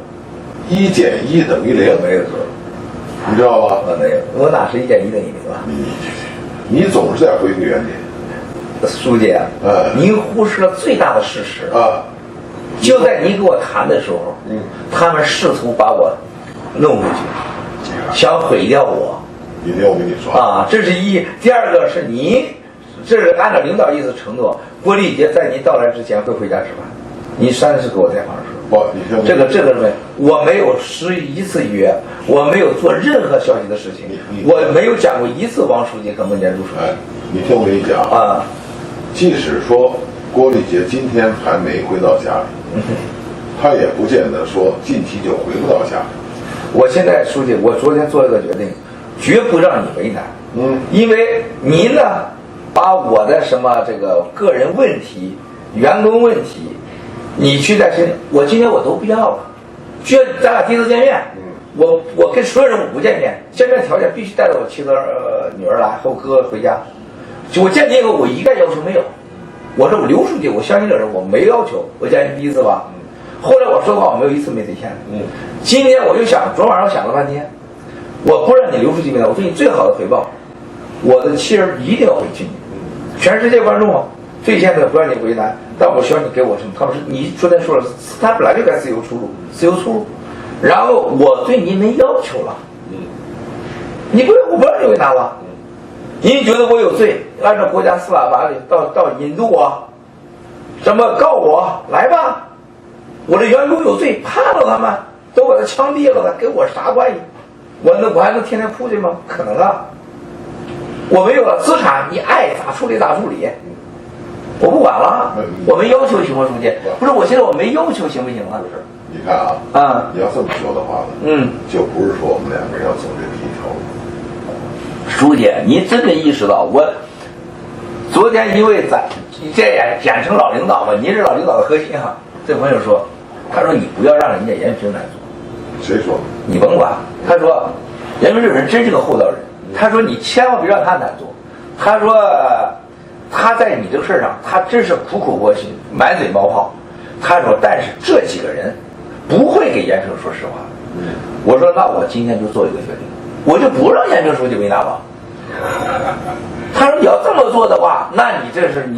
1减1等于0，没有做，你知道吧？没有，我哪是1减1等于0啊？你总是在回归原点。书记啊，您忽视了最大的事实啊！就在你跟我谈的时候，他们试图把我弄回去，想毁掉我。今天我跟你说啊，这是一；第二个是您，这是按照领导意思承诺，郭立杰在您到来之前会回家吃饭。您3次给我在访说。不，你听这个我没有失一次约，我没有做任何消极的事情，我没有讲过一次王书记和孟建柱书记。你听我跟你讲啊，即使说郭立杰今天还没回到家里，他也不见得说近期就回不到家里。我现在书记，我昨天做了个决定，绝不让你为难。因为您呢，把我的什么这个个人问题、员工问题，你去在身，我今天我都不要了。就咱俩第一次见面，我跟所有人我不见面，见面条件必须带着我妻子女儿来和我哥回家。就我见你以后，我一概要求没有。我说我刘书记，我相信这人，我没要求。我见你第一次吧，后来我说话我没有一次没兑现。今天我就想，昨晚上我想了半天，我不让你刘书记为难，我对你最好的回报，我的妻儿一定要回去你。全世界观众啊，最现在不让你为难，但我希望你给我什么？他们是你昨天说了，他本来就该自由出入，然后我对你没要求了，我不让你为难了。您觉得我有罪，按照国家司法法律到引渡我，怎么告我来吧？我的员工有罪，判了他们，都把他枪毙了，跟我啥关系？我还能天天哭去吗？不可能啊！我没有了资产，你爱咋处理咋处理，我不管了。我没要求行吗，书记？不是，我现在我没要求行不行啊？不是，你看啊，你要这么说的话呢，就不是说我们2个人要走这一条路。书记，您真没意识到，我昨天因为这也简称老领导嘛，您是老领导的核心哈。这朋友说，他说你不要让人家严平难做。谁说？你甭管。他说，严平这个人真是个厚道人。他说你千万别让他难做。他说他在你这个事儿上，他真是苦口婆心，满嘴冒泡。他说，但是这几个人不会给严平说实话。我说那我今天就做一个决定。我就不让严平书记为难了。他说你要这么做的话，那你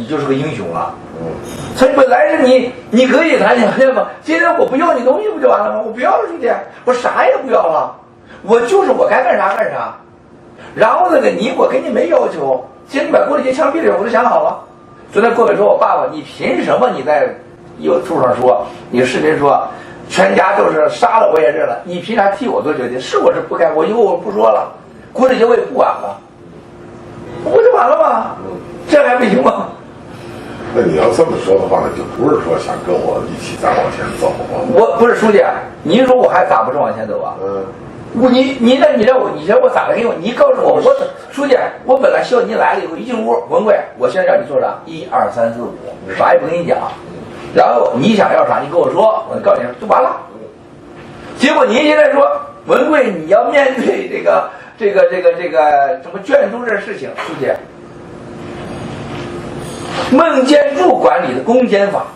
就是个英雄了。所以本来是你可以谈对吧？今天我不要你东西不就完了吗？我不要了，书记，我啥也不要了，我该干啥干啥。然后我给你没要求，今天你把郭立杰枪毙了，我都想好了。昨天郭伟说我爸爸，你凭什么你在YouTube上说，你视频说全家都是杀了我也认了，你凭啥替我做决定？是我是不该，我以后我不说了，过这些我也不管了，不就完了吗？这还不行吗？那你要这么说的话，那就不是说想跟我一起再往前走吗？我不是书记，您说我还咋不是往前走啊？你让我咋的给我？你告诉我，书记，我本来希望您来了以后一进屋，文贵，我现在让你做啥？1、2、3、4、5，啥也不跟你讲，然后你想要啥，你跟我说，我告诉你就完了。结果您现在说，文贵，你要面对这个什么卷宗这事情，书记，孟建柱管理的公检法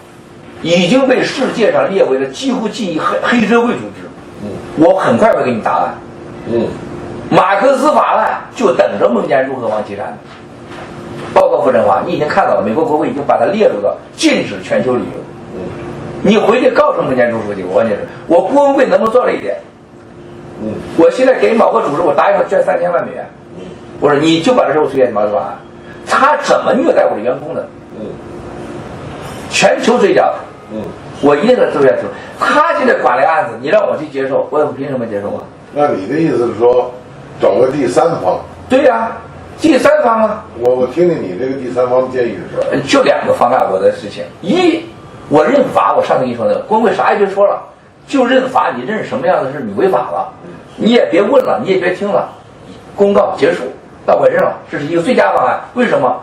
已经被世界上列为了几乎近一黑社会组织。我很快会给你答案。马克思法案就等着孟建柱和王岐山。报告傅政华，你已经看到了，美国国会已经把它列入了禁止全球理由。你回去告诉孟建柱书记，我问你是，我郭文贵能不能做这一点？我现在给某个组织，我答应了捐3000万美元。我说你就把这事我推荐马克思法案，他怎么虐待我的员工的？全球追缴。我一定得追下去。他现在管这案子，你让我去接受，我凭什么接受啊？那你的意思是说，找个第三方？对呀，第三方啊。我听听你这个第三方建议的是？就2个方案，我的事情。一，我认罚，我上次跟你说那个，工会啥也别说了，就认罚，你认什么样的事，你违法了，你也别问了，你也别听了，公告结束，那我认了，这是一个最佳方案。为什么？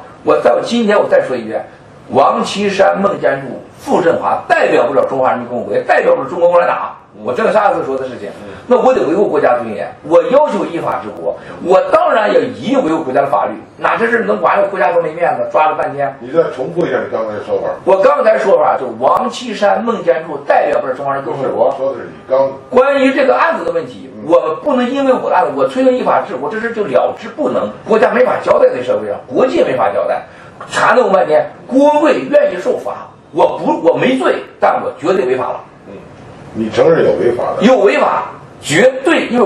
今天我再说一遍，王岐山、孟建柱、傅政华代表不了中华人民共和国，也代表不了中国共产党。我这个上次说的事情，那我得维护国家尊严，我要求依法治国，我当然也一定维护国家的法律。哪这事能完了，国家都没面子，抓了半天。你再重复一下你刚才的说法。我刚才说法就是王岐山、孟建柱代表不了中华人民共和国。说的是你刚关于这个案子的问题，我不能因为我的案子我推动依法治国，这事就了之不能，国家没法交代在社会上，国际也没法交代。缠了我半天，郭文贵愿意受罚，我没罪，但我绝对违法了。你承认有违法的？有违法，绝对，因为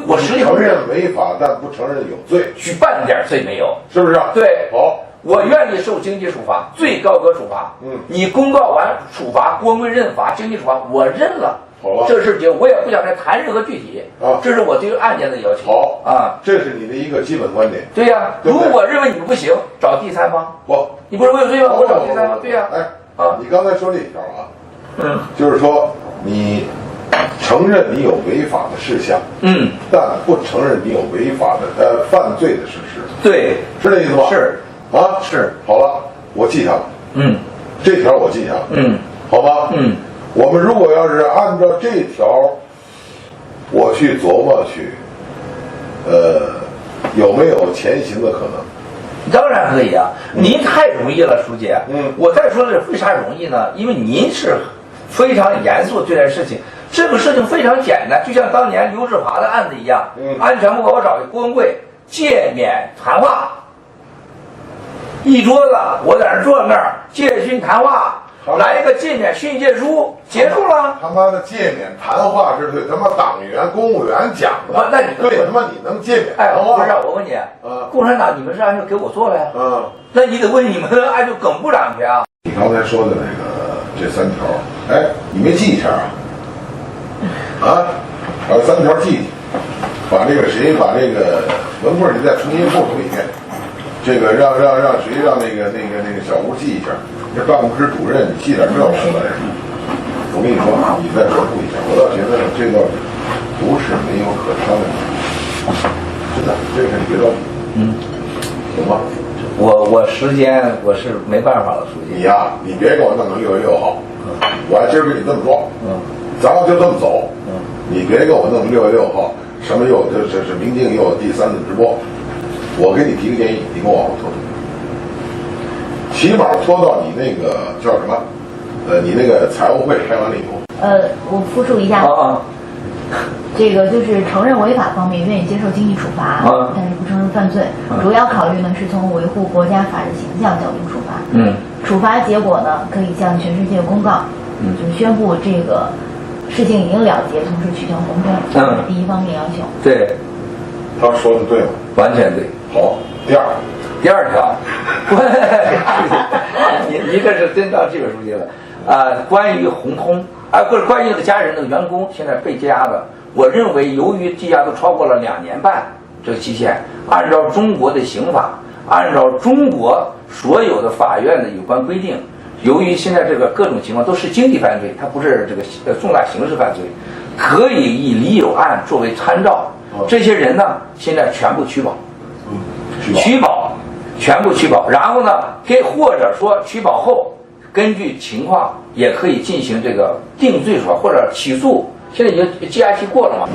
我实力承认违法，但不承认有罪，半点罪没有，是不是？对，好，我愿意受经济处罚，最高额处罚。你公告完处罚，郭文贵认罚，经济处罚我认了。好了，这事情我也不想再谈任何具体啊，这是我对案件的要求。好啊，这是你的一个基本观点。对呀，如果认为你不行，找第三方。你不是我有罪吗？我找第三方。对呀。你刚才说这一条啊，就是说你承认你有违法的事项，但不承认你有违法的犯罪的事实。对，是这意思吗？是啊，是。好了，我记下了。这条我记下了。好吧。我们如果要是按照这条，我去琢磨去，有没有前行的可能？当然可以啊，您太容易了，书记。我再说的是为啥容易呢？因为您是非常严肃对待事情，这个事情非常简单，就像当年刘志华的案子一样。安全部给我找的郭文贵诫勉谈话，一桌子，我在那坐那儿诫训谈话。来一个诫勉训诫书，结束了。他妈的诫勉谈话是对他妈党员、公务员讲的。那你对他妈你能诫勉谈话？不是，我问你，共产党你们是按照给我做了呀？那你得问你们按照耿部长去啊。你刚才说的这3条，你没记一下啊？把这3条记记，把这个文贵，你再重新复述一遍。这个让谁让那个小吴记一下。这办公室主任，你记点这事来。我跟你说，你再重复一下，我倒觉得这个不是没有可商量的，真的，这个你别着急，行吗？我时间我是没办法了，书记。你呀，你别给我弄成6月6号，我还今儿跟你这么说，咱们就这么走，你别给我弄6月6号，什么又这是明镜又有第3次直播，我给你提个建议，你给我往后拖。起码拖到你那个叫什么？你那个财务会开完了以后。我复述一下。这个就是承认违法方面愿意接受经济处罚，但是不承认犯罪。主要考虑呢是从维护国家法治形象角度出发。处罚结果呢可以向全世界公告，就宣布这个事情已经了结，同时取消红通。这是第一方面要求。对，他说的对吗？完全对。好，第二条，你这是真当这个书记了。关于红通，或者关于这个家人的员工现在被羁押的，我认为由于羁押都超过了2年半这个期限，按照中国的刑法，按照中国所有的法院的有关规定，由于现在这个各种情况都是经济犯罪，它不是这个重大刑事犯罪，可以以李友案作为参照。这些人呢，现在全部取保，取保，全部取保。然后呢，或者说取保后，根据情况也可以进行这个定罪说或者起诉。现在已经羁押期过了嘛？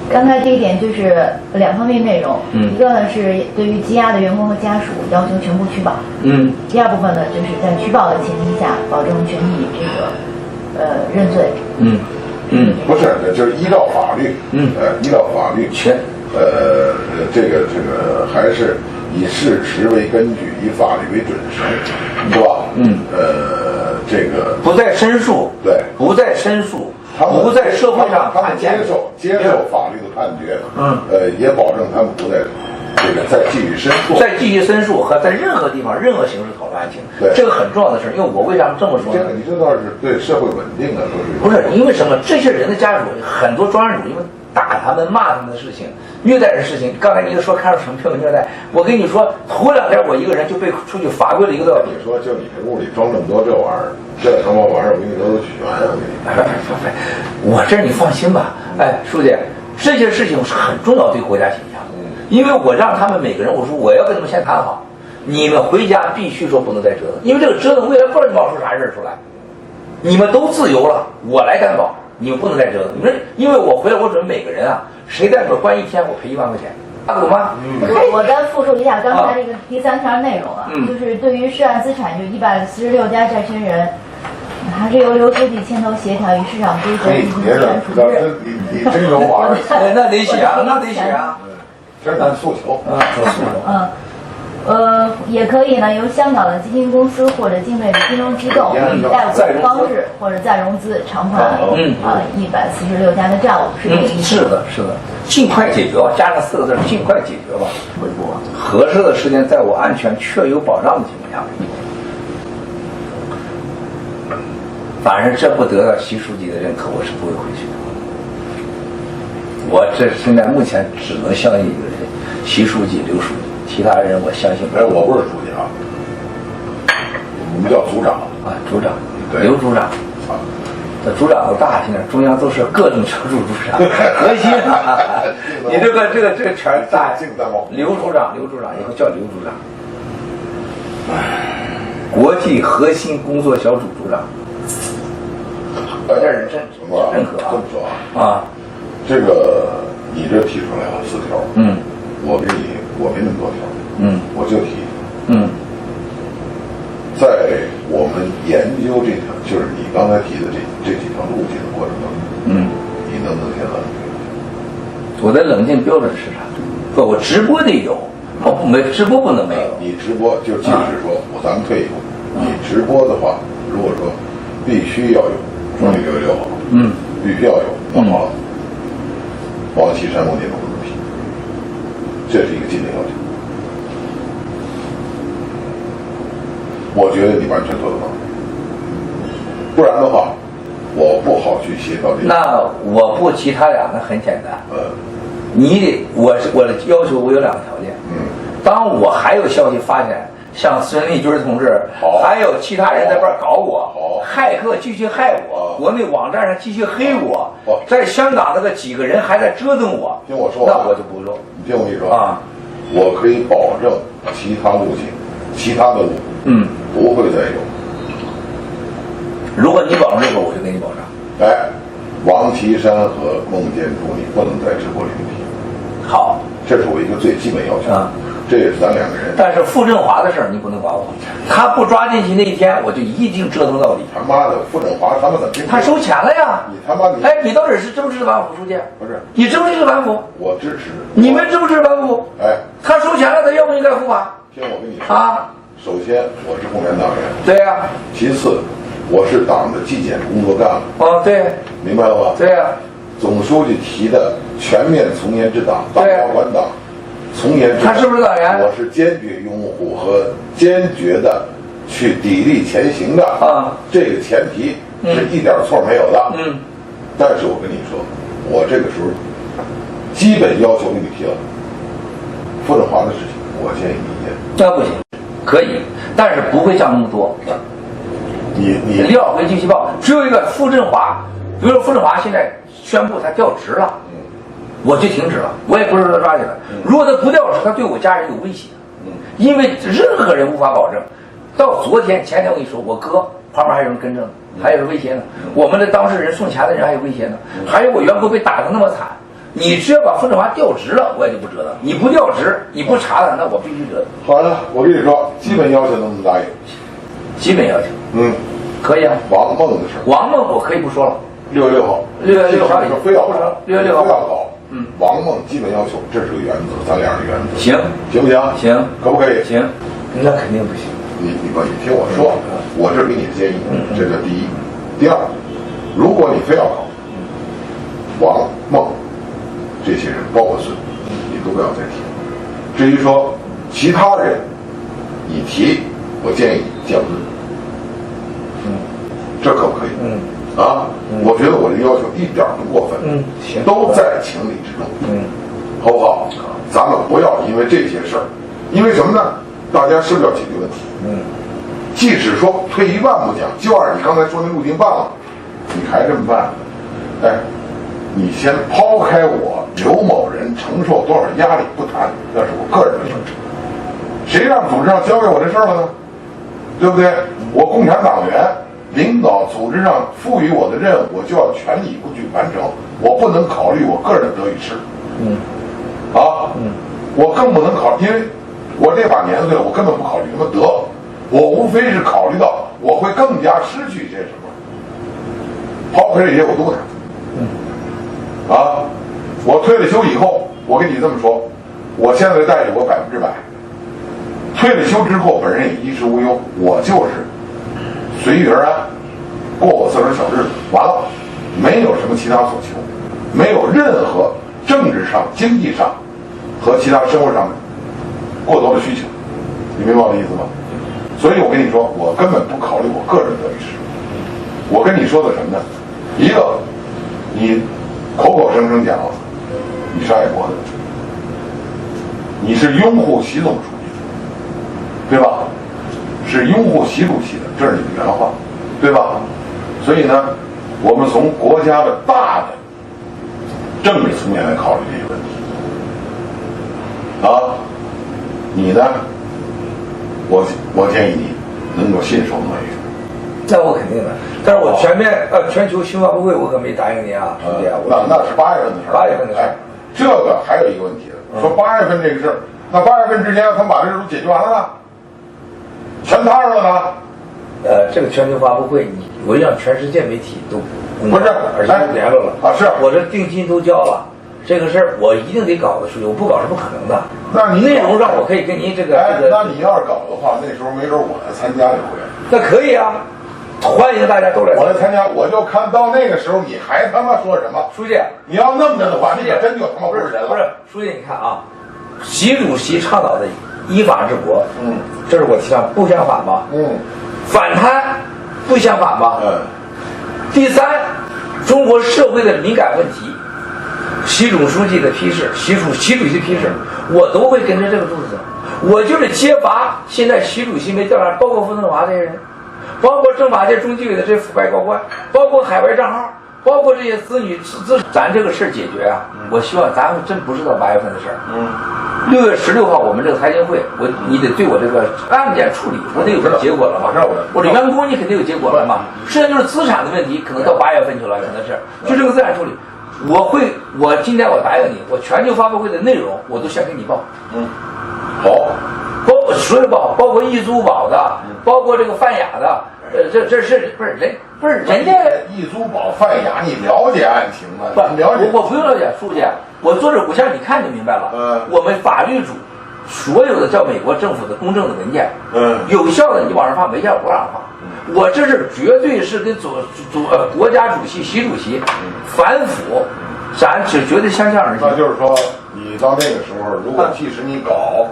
刚才这一点就是2方面内容，一个呢是对于羁押的员工和家属要求全部取保，第二部分呢就是在取保的前提下，保证全体这个认罪，不是，就是依照法律，依照法律，这个还是以事实为根据，以法律为准绳，是吧？这个不再申诉，对，不再申诉。不在社会上他们接受法律的判决，也保证他们不在再继续申诉，和在任何地方任何形式讨论案情，这个很重要的事。因为我为啥这么说呢？你这倒是对社会稳定的都是不是因为什么？这些人的家属很多专案组因为打他们骂他们的事情，虐待的事情。刚才你说看到什么片虐待？我跟你说，头2天我一个人就被出去罚跪了1个多小时。你说就你这屋里装这么多这玩意儿，这他妈玩意儿我跟你说都全啊！我这你放心吧，书记，这些事情是很重要对国家形象。因为我让他们每个人，我说我要跟他们先谈好，你们回家必须说不能再折腾，因为这个折腾未来不知道你冒出啥事出来。你们都自由了，我来担保，你们不能再折腾。你说，因为我回来，我准备每个人啊，谁在这关1天，我赔1万块钱，懂吗？我再复述一下刚才这个第3条内容啊，就是对于涉案资产就146家债权人，还是由刘书记牵头协调与市场规则进行资产处置。你这种玩意儿，那得写啊，这是咱诉求，也可以呢，由香港的基金公司或者境内的金融机构以贷款方式或者再融资偿还146家的债务，是这个意思。是的，尽快解决吧，加上4个字，尽快解决吧。合适的时间，在我安全确有保障的情况下。反正这不得到习书记的认可，我是不会回去的。我这现在目前只能相信一个人，习书记、刘书记，其他人我相信不。我不是书记啊，我们叫组长组长，刘组长这组长都大，现在中央都是各种程度组长，核心你这个权大，刘组长以后叫刘组长，国际核心工作小组组长。这是真认可啊！这么说啊，这个你这提出来了4条，我没那么多条，我就提，在我们研究这条，就是你刚才提的这几条路径的过程当中，你能不能先冷静？我的冷静标准是啥？不，我直播得有，直播不能没有。你直播就即使说咱们退一步，你直播的话，如果说必须要有。双语616好，必须要有。那好，王岐山、孟建柱不能提，这是一个基本要求。我觉得你完全做得到，不然的话，我不好去协调这个。那我不提他俩，那很简单。我的要求，我有2个条件。当我还有消息发现。像孙立军同志，还有其他人在这边搞我，骇客继续害我，国内网站上继续黑我，在香港那个几个人还在折腾我，听我说，那我就不用。你听我一说啊，我可以保证其他路径，其他的路，不会再有。如果你保证这个，我就给你保障。王岐山和孟建柱，你不能在直播里面提。好，这是我一个最基本要求。这也是咱2个人。但是傅政华的事儿你不能管我，他不抓进去那一天，我就一定折腾到底。他妈的，傅政华他们怎么？他收钱了呀！你他妈你到底是支不支持反腐，书记？不是，你支不支持反腐？我支持。你们支不支持反腐？他收钱了，他要不应该伏法？听我跟你说啊，首先我是共产党员，对呀。其次，我是党的纪检工作干部。对，明白了吧？对呀。总书记提的全面从严治党，党要管党。从严治党，他是不是党员？我是坚决拥护和坚决的去砥砺前行的。这个前提是一点错没有的。但是我跟你说，我这个时候基本要求给你提了，傅政华的事情，我建议你验。那不行，可以，但是不会降那么多。你料回继续报，只有一个傅政华，比如说傅政华现在宣布他调职了，我就停止了，我也不是说他抓起来。如果他不调职，他对我家人有威胁。因为任何人无法保证。到昨天前天我跟你说，我哥旁边还有人跟着呢，还有人威胁呢。我们的当事人送钱的人还有威胁呢，还有我员工被打得那么惨。你只要把傅政华调职了，我也就不折腾。你不调职，你不查他，那我必须折腾。好的，我跟你说，基本要求能不能答应？基本要求，可以啊。王梦的事，王梦我可以不说了。6月6号，6月6号非要搞，6月6号非要搞。王梦基本要求，这是个原则，咱俩的原则。行不行？行，可不可以？行，那肯定不行。你听我说，我这是给你的建议，这是第一。第二，如果你非要搞，王梦这些人，包括孙，你都不要再提。至于说其他人，你提，我建议你降资。这可不可以？我觉得我这要求一点不过分。行，都在情理之中。好不好？咱们不要因为这些事儿，因为什么呢？大家是不是要解决问题？即使说退一万步讲，就按你刚才说那路径办了，你还这么办？哎，你先抛开我刘某人承受多少压力不谈，那是我个人的事儿。谁让组织上交给我这事儿了呢？对不对？我共产党员领导组织上赋予我的任务，我就要全力以赴去完成，我不能考虑我个人的得与失。我更不能考虑，因为我这把年岁了，我根本不考虑什么得，我无非是考虑到我会更加失去些什么。抛开这些我都不谈。我退了休以后，我跟你这么说，我现在的待遇我100%。退了休之后，本人也衣食无忧，我就是随遇而安，过我自个儿小日子，完了，没有什么其他所求，没有任何政治上、经济上和其他生活上过多的需求，你明白我的意思吗？所以我跟你说，我根本不考虑我个人得与失。我跟你说的什么呢？一个，你口口声声讲你是爱国的，你是拥护习总书记的，对吧？是拥护习主席的，这是你的原话，对吧？所以呢，我们从国家的大的政治层面来考虑这些问题。你呢？我建议你能够信守诺言。那我肯定的，但是我全球新发布会我可没答应您啊，书记啊。那是8月份的事儿。8月份的事儿。这个还有一个问题，说8月份这个事儿，那8月份之前他们把这事都解决完了呢，全踏实了呢。这个全球发布会，我让全世界媒体都不是，而且都联络了是我这定金都交了。这个事儿我一定得搞的，书记，我不搞是不可能的。那你内容上我可以跟您这个那你要是搞的话，那时候没准我来参加这回。那可以啊，欢迎大家都来。我来参加，我就看到那个时候你还他妈说什么？书记，你要那么着的话，你可真就他妈不是人了。不是，书记，你看啊，习主席倡导的依法治国，这是我提倡，不相反吧？反贪不相反吧？第三，中国社会的敏感问题。习总书记的批示，习主席批示，我都会跟着这个路子走。我就是揭发现在习主席没调查，包括傅政华这些人，包括政法界中纪委的这些腐败高官，包括海外账号，包括这些子女咱这个事儿解决啊，我希望咱们真不是到8月份的事儿。6月16号我们这个财经会，你得对我这个案件处理，我得有个结果了嘛。我的员工你肯定有结果了嘛。剩下就是资产的问题，可能到8月份去了，可能是就这个资产处理。我今天我答应你，我全球发布会的内容我都先给你报。好，包括水保，包括易租宝的，包括这个泛亚的，这是不是人家易租宝泛亚，你了解案情吗？不了解，我不用了解，书记，我做这股像你看就明白了。我们法律主所有的叫美国政府的公证的文件，有效的你往上放，没效不让放。我这是绝对是跟国家主席习主席反腐，咱是绝对相向而行。那就是说，你到那个时候，如果即使你搞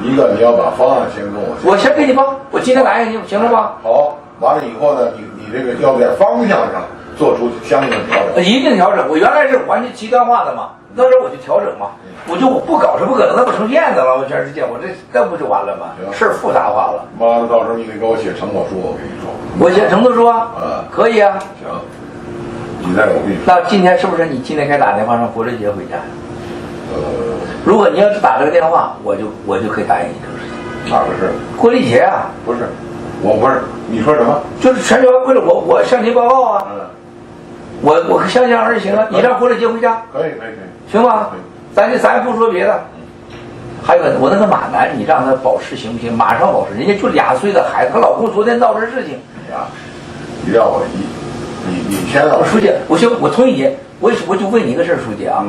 一个，你要把方案先跟我先给你报，我今天答应你，行了吧？好，完了以后呢，你这个要在方向上做出相应的调整。一定调整。我原来是完全极端化的嘛，那时候我就调整嘛，我不搞是不可能，那不成骗子了。我全世界，我这不就完了吗？事儿复杂化了。妈的，到时候你得给我写承诺书，我跟你说。我写承诺书啊？可以啊。行。你再我跟你说。那今天是不是你今天该打电话让国立杰回家？如果你要是打这个电话，我就可以答应你这个事情。哪个事？郭立杰啊？不是，我不是。你说什么？就是全球为了我向您报告啊。我相向而行啊。你让郭立杰回家。可以。行吧？咱不说别的。还有我那个马男，你让他保释行不行？马上保释，人家就2岁的孩子，她老公昨天闹这事情。啊，你让我你先让我。书记，我同意你。我就问你一个事儿，书记啊。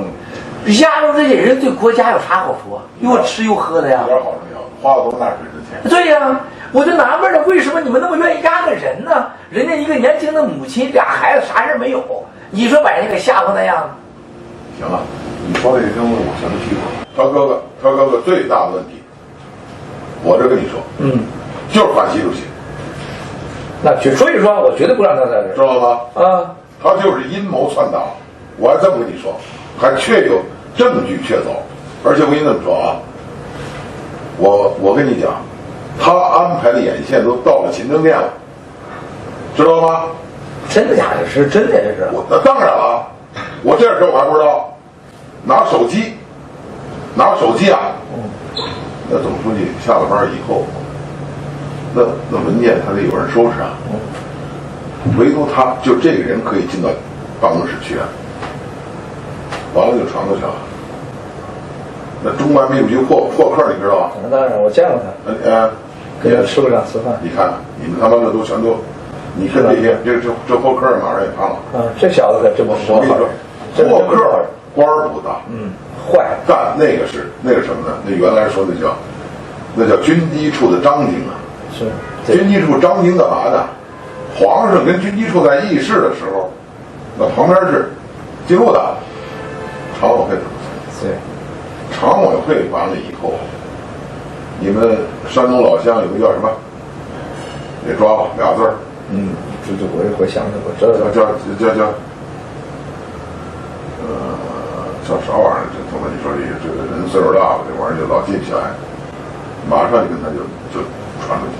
亚洲这些人对国家有啥好处啊？又吃又喝的呀。有点好处要，花了多纳税的钱。对呀，我就纳闷了，为什么你们那么愿意压个人呢？人家一个年轻的母亲，俩孩子啥事没有，你说把人家给吓唬那样。行了，你说这个东西我全都记住了。他哥哥最大的问题，我这跟你说，就是反习主席。那所以说我绝对不让他在这，知道吗？啊，他就是阴谋篡党。我还这么跟你说，还确有证据确凿。而且我跟你这么说啊，我跟你讲，他安排的眼线都到了勤政殿了，知道吗？真的假的？是真的这是？那当然了，我这事我还不知道。拿手机啊，那总书记下了班以后，那文件他得有人收拾啊。唯独他就这个人可以进到办公室去啊，完了就传过去了。那中办秘书局霍克你知道吧？当然，我见过他。跟他吃过2次饭。你看，你们他妈的都全都，你看这些这霍克马上也看了。这小子可真不是。我跟你说，霍克官儿不大，坏。但那个什么呢？那原来说那叫军机处的张经啊。是。军机处张经干嘛呢？皇上跟军机处在议事的时候，那旁边是记录的，常委会的。对。常委会完了以后，你们山东老乡有个叫什么？给抓了俩字儿。这我想着我知道叫啥玩意儿？这他妈你说这个人岁数大了，这玩意儿就老记不起来，马上就跟他就传出去。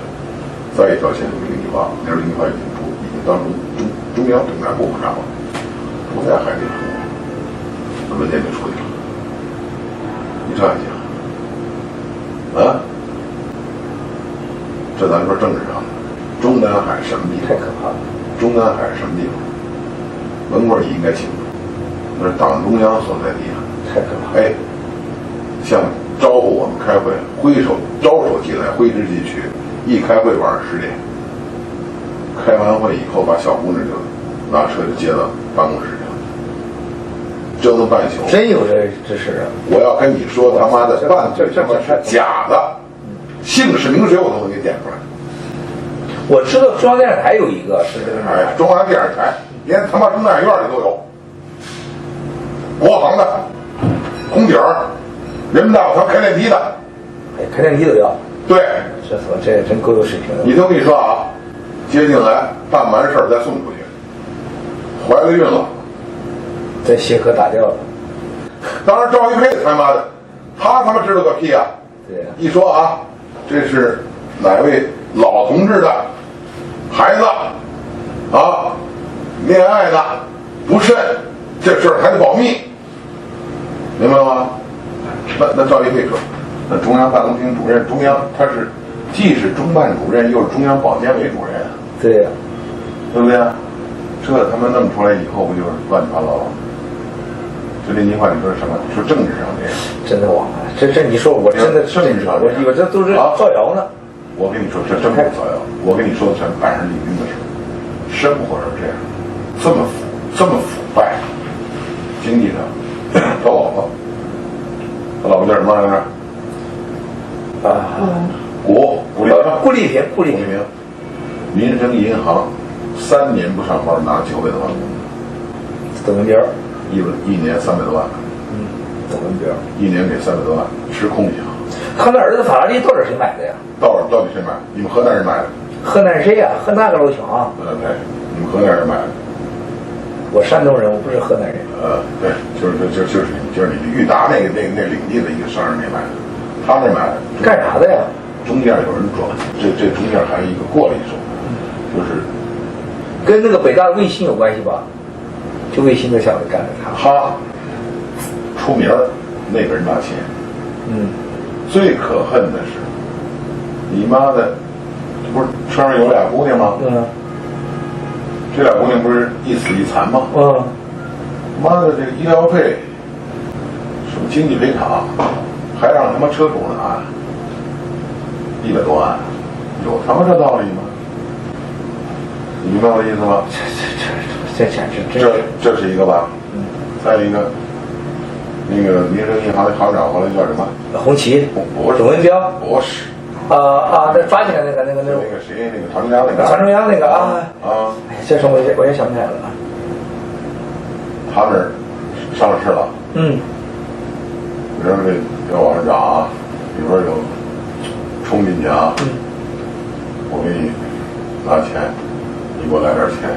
再一条线就是018，那时候018已经当中央统战部部长了，不在海里了，文件就出去了。你这样讲啊？这咱说政治上的，中南海什么地方？太可怕了！中南海什么地方？文贵你应该清楚，那是党中央所在地啊。太可怕！哎，像招呼我们开会，招手即来，挥之即去，一开会晚上10点，开完会以后把小姑娘就拿车就接到办公室去了，折腾半宿。真有这事啊！我要跟你说，他妈的犯罪他妈是假的，姓氏名谁我都能给点出来。我知道中央电视台有一个是这个，中央电视台连他妈中南海院里都有，国航的、空姐儿、人民大会堂开电梯的，开电梯都要。对，这真够有水平的。你听我跟你说啊，接进来办完事儿再送出去，怀了孕了，在协和打掉了。当然赵一佩他妈的，他妈知道个屁啊！对，一说啊，这是哪位老同志的孩子啊，恋爱的不慎，这事儿还得保密，明白了吗？那赵一佩说，那中央办公厅主任，中央他是既是中办主任，又是中央保监委主任，对呀，对不对？这他妈弄出来以后，不就是乱七八糟了？这那句话你说什么？说政治上这个真的忘了，这你说我真的政治上，我以为这都是造谣呢。我跟你说，这真不是造谣。我跟你说的全板上钉钉的事，生活是这样，这么腐败，经济上，他老婆叫什么来着？顾丽萍，民生银行3年不上班拿9倍的万工资，怎么标？一年300多万，怎么标？一年给300多万，吃空去。他那儿子法拉利到底谁买的呀？到底谁买？你们河南人买的？河南谁呀？河南个老乡。对，你们河南人买的。我山东人，我不是河南人。对，就是你裕达那领地的一个商人给买的，他那买的。干啥的呀？中间有人装，这中间还有一个过了一手，就是跟那个北大的卫星有关系吧？就卫星的项目干的他出名儿，那个人拿钱。最可恨的是，你妈的，不是车上有俩姑娘吗？这俩姑娘不是一死一残吗？妈的，这个医疗费，什么经济赔偿，还让他妈车主拿100多万，有他妈这道理吗？你明白我的意思吗？这简直这是一个吧？再一个，那个民生银行的行长后来叫什么？红旗，不是董文彪，不是。那抓起来那个谁那个唐中央那个。唐中央那个哎，这事我也想不起来了。他那儿上了市了。你说这要往上涨啊，里边有冲进去啊。我给你拿钱，你给我来点钱，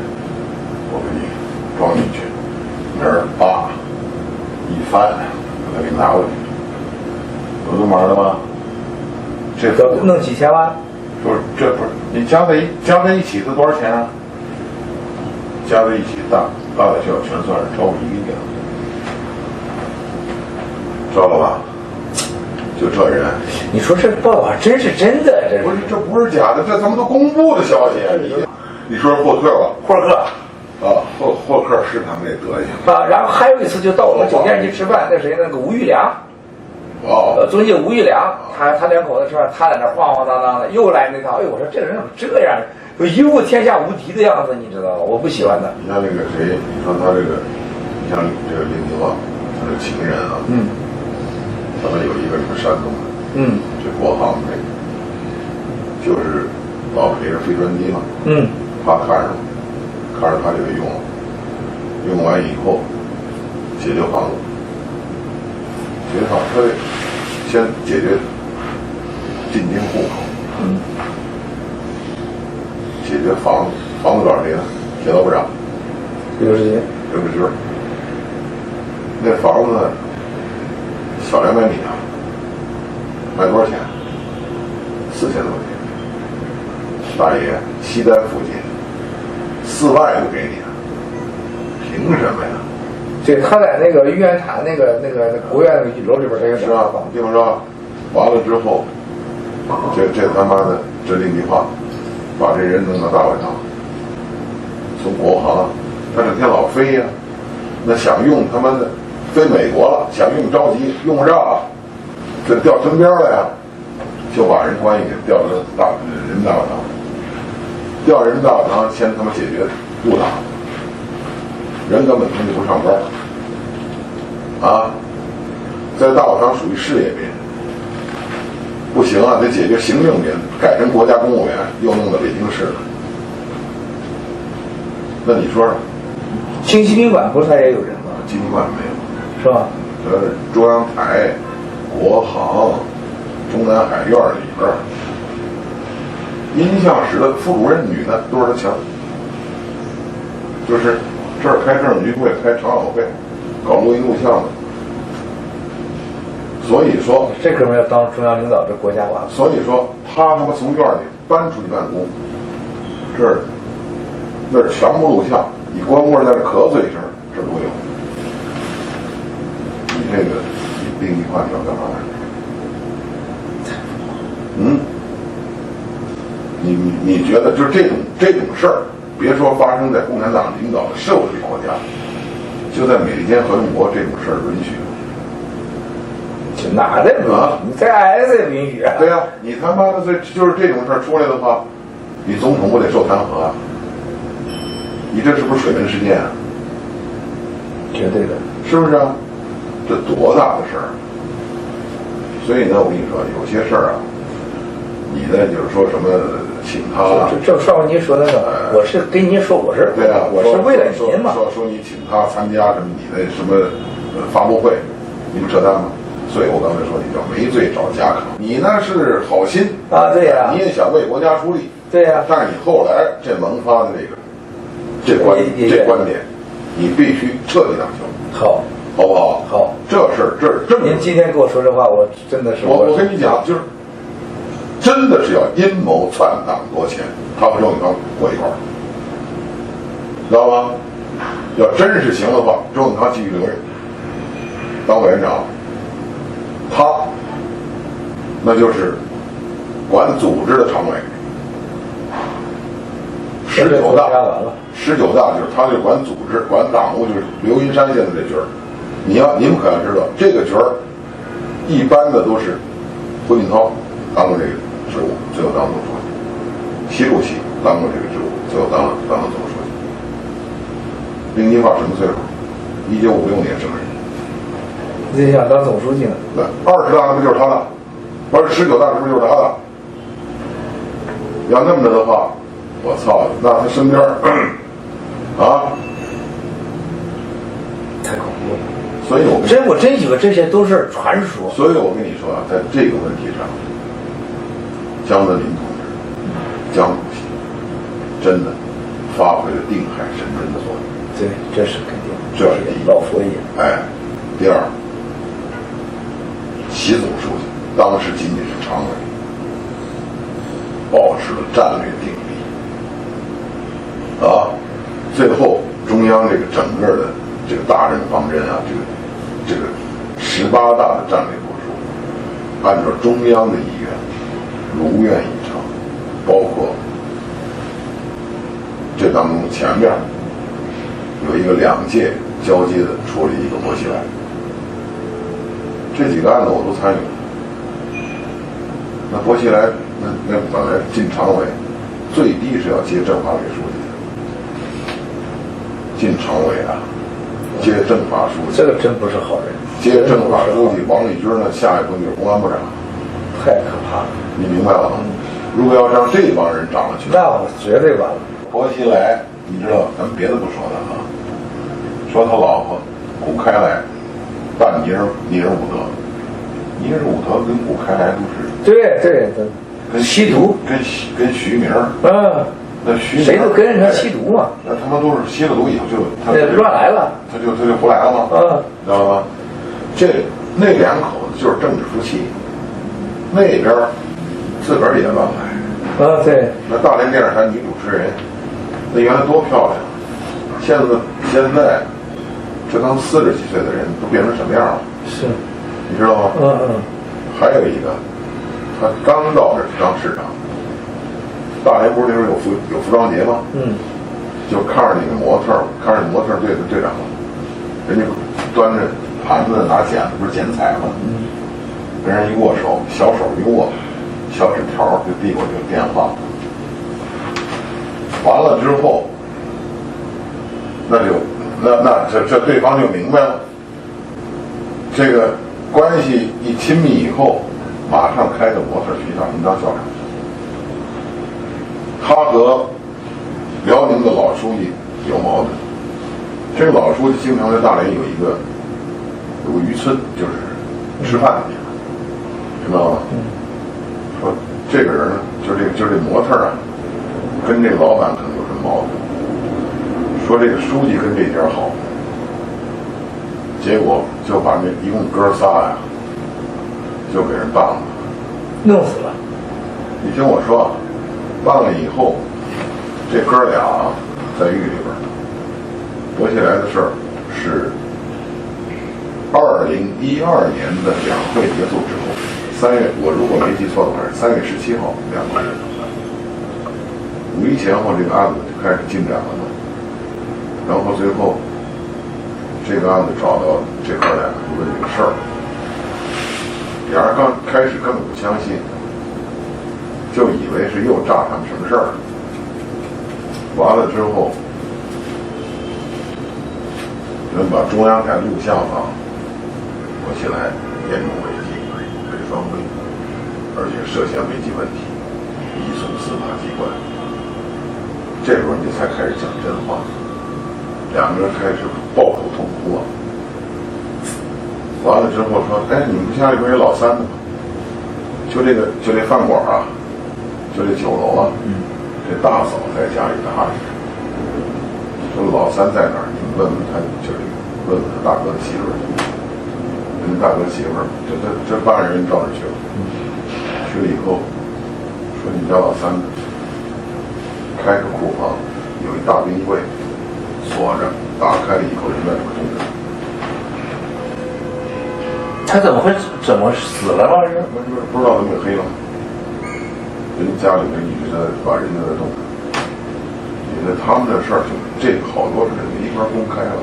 我给你装进去，那儿一翻，我再给你拿回去。有这么玩的吗？这弄几千万？不是，这不是你加在一起是多少钱啊？加在一起大小全算是超过1个亿了，知道了吧？就这人，你说这报道真是真的？这不是假的，这咱们都公布的消息。你说霍克吧？霍克霍克是他们那德行然后还有一次就到我们酒店去吃饭，那谁那个吴玉良。总经吴玉良，他两口子吃饭，他在那晃晃荡荡的，又来那套。哎，我说这个人怎么这样？就一副天下无敌的样子，你知道吗？我不喜欢他。你像那个谁，你说他这个，你像这个林迪旺，他这情人啊，他们有一个什么山东的，这国航那个，就是老陪着飞专机嘛，他看着他就给用完以后解决房子。他得先解决进京户口，解决房子多少钱呢？铁道部长刘志军，那房子小200米啊，卖多少钱？4000多钱。大爷，西单附近4万就给你了，凭什么呀？对，他在那个玉渊潭那个国务院那个楼里边，他有是吧？听我说，完了之后，这他妈的这令计划，把这人弄到大会堂，从国航，他整天老飞呀，那想用他妈的飞美国了，想用着急用不着，这调身边了呀，就把人关系给调到人民大会堂，调人民大会堂先他妈解决误打。人根本他就不上班在大会堂属于事业编，不行得解决行政编，改成国家公务员，又弄到北京市了。那你说说，京西宾馆不是他也有人吗？京西宾馆没有，是吧？中央台、国航、中南海院里边，音像室的副主任女的都是他请，就是这儿开政治局会，开常委会，搞录音录像的。所以说，这哥们要当中央领导，这国家完了。所以说，他他妈从院里搬出去办公，这儿那儿全部录像，你关屋在这咳嗽一声，这都有。你这个你另一块你要干嘛呢？你觉得就是这种事儿，别说发生在共产党领导的社会主义国家，就在美利坚合众国这种事儿允许吗？哪的你在 IS 也不允许。对呀，你他妈的就是这种事儿出来的话，你总统不得受弹劾啊？你这是不是水门事件啊？绝对的，是不是啊？这多大的事儿！所以呢，我跟你说，有些事儿啊，你呢就是说什么请他，这上回您说那个，我是跟您说，我是对啊，我是为了您嘛。说你请他参加什么你的什么发布会，你不扯淡吗？所以我刚才说你叫没罪找家考，你呢是好心对呀，你也想为国家出力，对呀。但是你后来这萌发的这观点，你必须彻底打消。好不好？好，这事儿这是正。您今天跟我说这话，我真的是我跟你讲，就是真的是要阴谋篡党夺权，他和周永康过一块儿，知道吗？要真是行的话，周永康继续留任当委员长，他那就是管组织的常委。19大就是他就管组织管党务，就是刘云山现在这局儿。你们可要知道，这个局儿一般的都是胡锦涛当过这个职务，最后当总书记；习主席当过这个职务，最后当了总书记。丁金发什么岁数？1956年生人。你想当总书记呢？那20大那不就是他的？完了19大是不是就是他的？要那么着的话，我操！那他身边啊，太恐怖了。所以我真以为这些都是传说。所以我跟你说啊，在这个问题上，江泽民同志、江主席真的发挥了定海神针的作用。对，这是肯定。这是第一，老佛爷。第二，习总书记当时仅仅是常委，保持了战略定力。最后中央这个整个的这个大任方针啊，这个18大的战略部署，按照中央的意愿如愿以偿，包括这当中前面有一个2届交接的处理一个薄熙来，这几个案子我都参与了。那薄熙来那本来进常委，最低是要接政法委书记的。进常委啊，接政法书记，这个真不是好人。接政法书记王立军呢，下一步就是公安部长，太可怕了。你明白了吗？如果要让这帮人掌了去，那我绝对完了。薄熙来，你知道，咱们别的不说了啊，说他老婆谷开来，但尼尔伍德跟谷开来都是对，跟吸毒，跟徐明，那徐明谁都跟着他吸毒嘛。那他们都是吸了毒以后就他乱来了，他就不来了吗？知道吗？那2口子就是政治夫妻，那边自个儿也乱来。对。那大连电视台女主持人，那原来多漂亮，现在这刚40几岁的人都变成什么样了？是，你知道吗？还有一个，他刚到这当市长，大连不是那时候有服装节吗？就看着那个模特队的队长，人家端着盘子拿剪子不是剪彩吗？跟人一握手，小手一握，小纸条就递过去电话。完了之后，那这对方就明白了，这个关系一亲密以后，马上开着模特去让您当校长。他和辽宁的老书记有矛盾，这个老书记经常在大连有个渔村，就是吃饭的地方，知道吗？说这个人呢，就这模特啊，跟这个老板可能有什么矛盾，说这个书记跟这家好，结果就把那一共哥仨呀，就给人办了，弄死了。你听我说，办了以后，这哥俩啊在狱里边，薄熙来的事儿是2012年的两会结束之后，3月，我如果没记错的话是3月17号两会，5一前后这个案子就开始进展了嘛，然后最后这个案子找到这哥俩就问这个事儿，俩人刚开始根本不相信，就以为是又炸他们什么事儿，完了之后人把中央台录像啊，薄熙来严重违纪，被双规，而且涉嫌违纪问题，移送司法机关。这时候你才开始讲真话，两个人开始抱头痛哭啊。完了之后说，哎，你们不家里边有老三的吗？就这饭馆啊，就这酒楼啊，这大嫂在家里踏实，这老三在哪儿？你问问他，就是问问他大哥的媳妇儿，人大哥媳妇儿，这办人到哪儿去了？去了以后，说你家老三开个库房，有一大冰柜，锁着，打开了以后人在里面冻着。他怎么死了吗？不知道怎么给黑了。人家里面一直在把人家在冻着。你看他们这事儿就这个好多是没法公开了。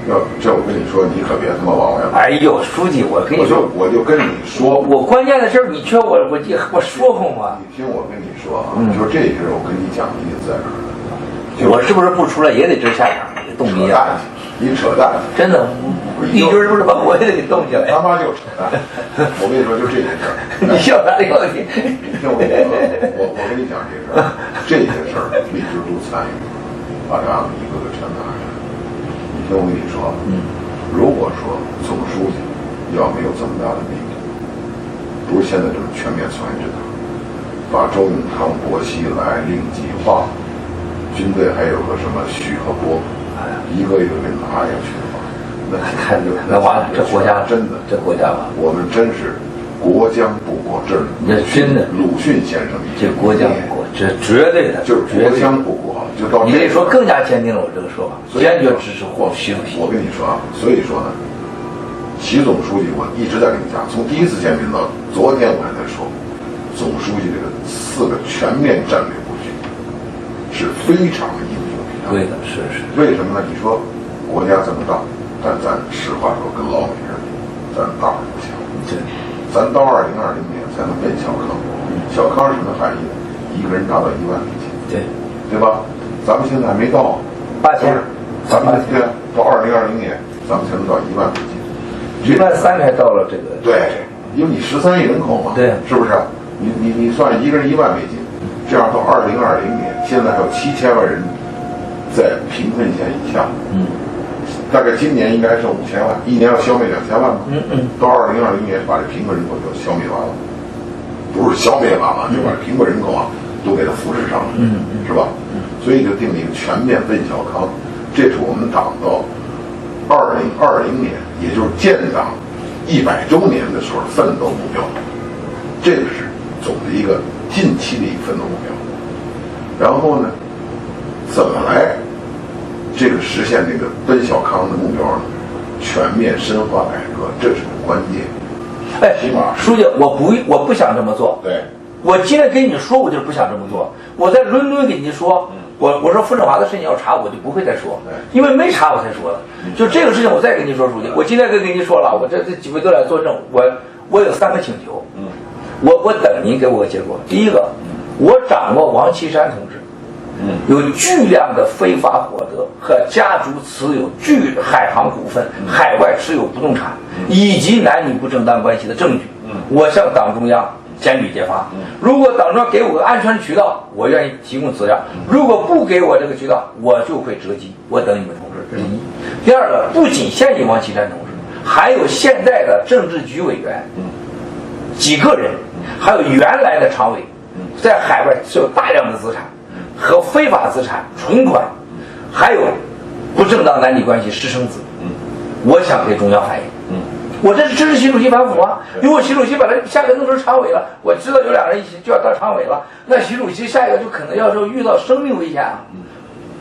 要这我跟你说，你可别他妈往外。哎呦，书记，我跟你说，我就跟你说，我关键的事儿你劝我说过吗？你听我跟你说啊，就这事儿我跟你讲的意思在哪儿呢？我是不是不出来也得治下场？冻迷啊！你扯淡！真的，一军不是把我也得给冻起来。他妈就扯淡！我跟你说，就这件事儿。你笑啥这个问题？你听我说，我跟你讲这事儿，这些事儿荔枝都参与，把这案子一个个全拿下来。你听我跟你说，如果说总书记要没有这么大的力度，不是现在这种全面参与制度，把周永康、薄熙来、令计划、军队还有个什么许和波，一个一个给拿下去的话，那完了，这国家真的，这国家吧，我们真是国将不国，这真的鲁迅先生这国将不国，这绝对的，就是国将不国，就到你这说更加坚定了我这个说法，坚决支持习主席。我跟你说啊，所以说呢，习总书记我一直在跟你讲，从第一次见面到昨天我还在说，总书记这个4个全面战略布局是非常的英雄皮囊。对的，是。为什么呢？你说国家这么大，但咱实话说跟老美似的，咱大不强。对，咱到2020年才能奔小康。小康是什么含义呢？一个人达到1万美金。对吧？咱们现在还没到8000，咱们对啊，到2020年咱们才能到1万美金。13000才到了这个。对，因为你13亿人口嘛，对，是不是？你算一个人1万美金，这样到2020年，现在还有7000万人在贫困线以下。大概今年应该是5000万，一年要消灭2000万嘛。到2020年把这贫困人口就消灭完了，不是消灭完了，就把贫困人口啊都给它扶持上了，是吧？所以就定了一个全面奔小康，这是我们党到2020年，也就是建党100周年的时候奋斗目标。这个是总的一个近期的一个奋斗目标。然后呢，怎么来这个实现这个奔小康的目标呢？全面深化改革，这是个关键。起码书记，我不想这么做。对，我今天跟你说，我就是不想这么做。我在伦敦跟你说，我说傅政华的事情要查，我就不会再说，因为没查我才说的。就这个事情，我再跟你说，书记，我今天跟你说了，我这几位都来作证，我有3个请求。我等您给我个结果。第一个，我掌握王岐山同志有巨量的非法获得和家族持有海航股份、海外持有不动产以及男女不正当关系的证据，我向党中央检举揭发。如果党中央给我个安全渠道，我愿意提供资料；如果不给我这个渠道，我就会折击。我等你们同志，这是一。第二个，不仅限于王岐山同志，还有现在的政治局委员几个人，还有原来的常委，在海外持有大量的资产和非法资产、存款，还有不正当男女关系私生子。我想给中央反映。我这是支持习主席反腐啊！如果习主席把他下个弄成常委了，我知道有2人一起就要当常委了，那习主席下一个就可能要是遇到生命危险啊！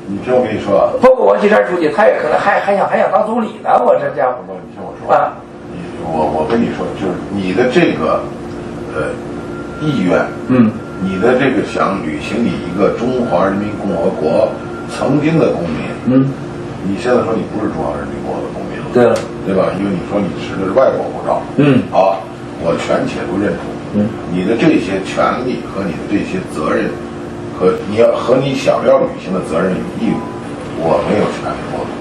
你听我跟你说啊，包括王岐山书记，他也可能还想当总理呢。我这家伙，你听我说啊，我跟你说，就是你的这个意愿，你的这个想履行你一个中华人民共和国曾经的公民，你现在说你不是中华人民共和国的公民了，对吧？因为你说你持的是外国护照，好，我全且都认同，你的这些权利和你的这些责任，和你想要履行的责任与义务，我没有权利剥夺，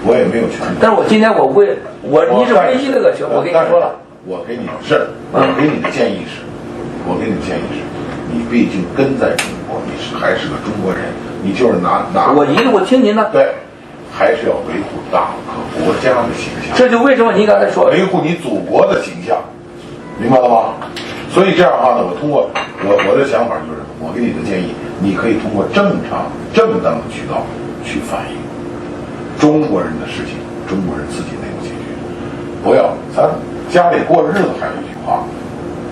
我也没有权利。但是我今天你是唯一那个球，我跟你说了，我给你的建议是，你毕竟根在中国，你还是个中国人，你就是拿我听您的，对，还是要维护党和国家的形象。这就为什么您刚才说维护你祖国的形象，明白了吗？所以这样的话呢，我通过我的想法就是。我给你的建议，你可以通过正常正当的渠道去反映中国人的事情，中国人自己内部解决，不要咱家里过日子还有一句话，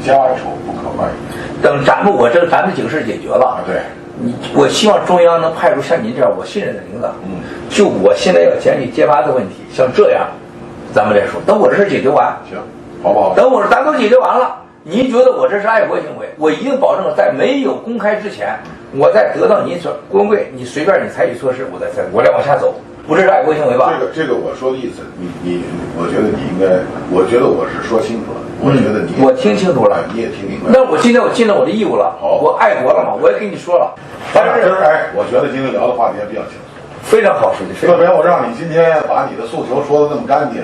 家丑不可外扬。等咱们几个事解决了，对。我希望中央能派出像您这样我信任的领导。就我现在要检举揭发的问题，像这样，咱们再说。等我这事解决完，行，好不好？等我咱都解决完了，您觉得我这是爱国行为，我一定保证在没有公开之前，我再得到您所官贵，你随便你采取措施，我再往下走，不是爱国行为吧？这个我说的意思，我觉得你应该，我觉得我是说清楚了。我觉得我听清楚了，你也听明白。那我今天我尽了我的义务了，我爱国了嘛，我也跟你说了。但是我觉得今天聊的话题也比较清楚，非常好，书记。特别我让你今天把你的诉求说的那么干净，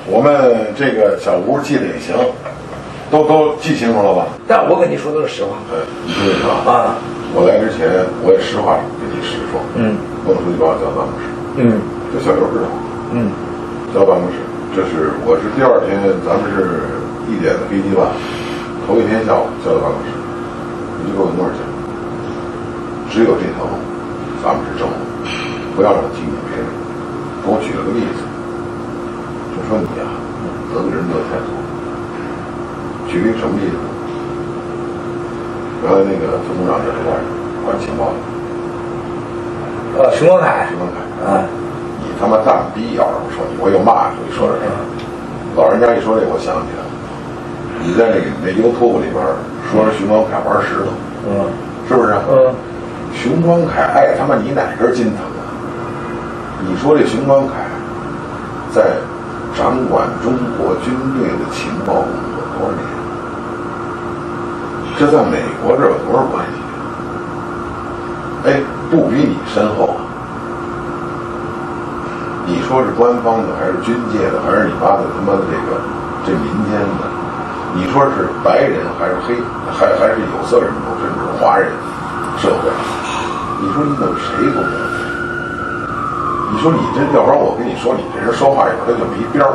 我们这个小吴记得也行，都记清楚了吧？但我跟你说都是实话。你说实话啊！我来之前我也实话跟你实说。孟书记把我叫到办公室。这小刘知道。叫办公室，我是第二天，咱们是1点的飞机吧，头一天下午叫到办公室，你就给我那儿讲，只有这条路，咱们是正路，不要让经营别人。给我举了个例子，就说你呀，得罪人得太多。举了一个什么例子？原来那个副总长叫什么来着？管情报的。熊光凯。你他妈蛋逼！要是我说你，我又骂出去说这个。老人家一说这，我想起来了。你在那 YouTube 里边说熊光凯玩石头，是不是？熊光凯爱他妈你哪根筋疼啊？你说这熊光凯在掌管中国军队的情报工作多少年？这在美国这有多少关系？哎，不比你深厚啊！你说是官方的，还是军界的，还是你妈的他妈的这民间的？你说是白人还是黑，还是有色人种，甚至是华人社会？你说你怎么谁都没有？你说你这，要不然我跟你说，你这人说话有时候就没边儿。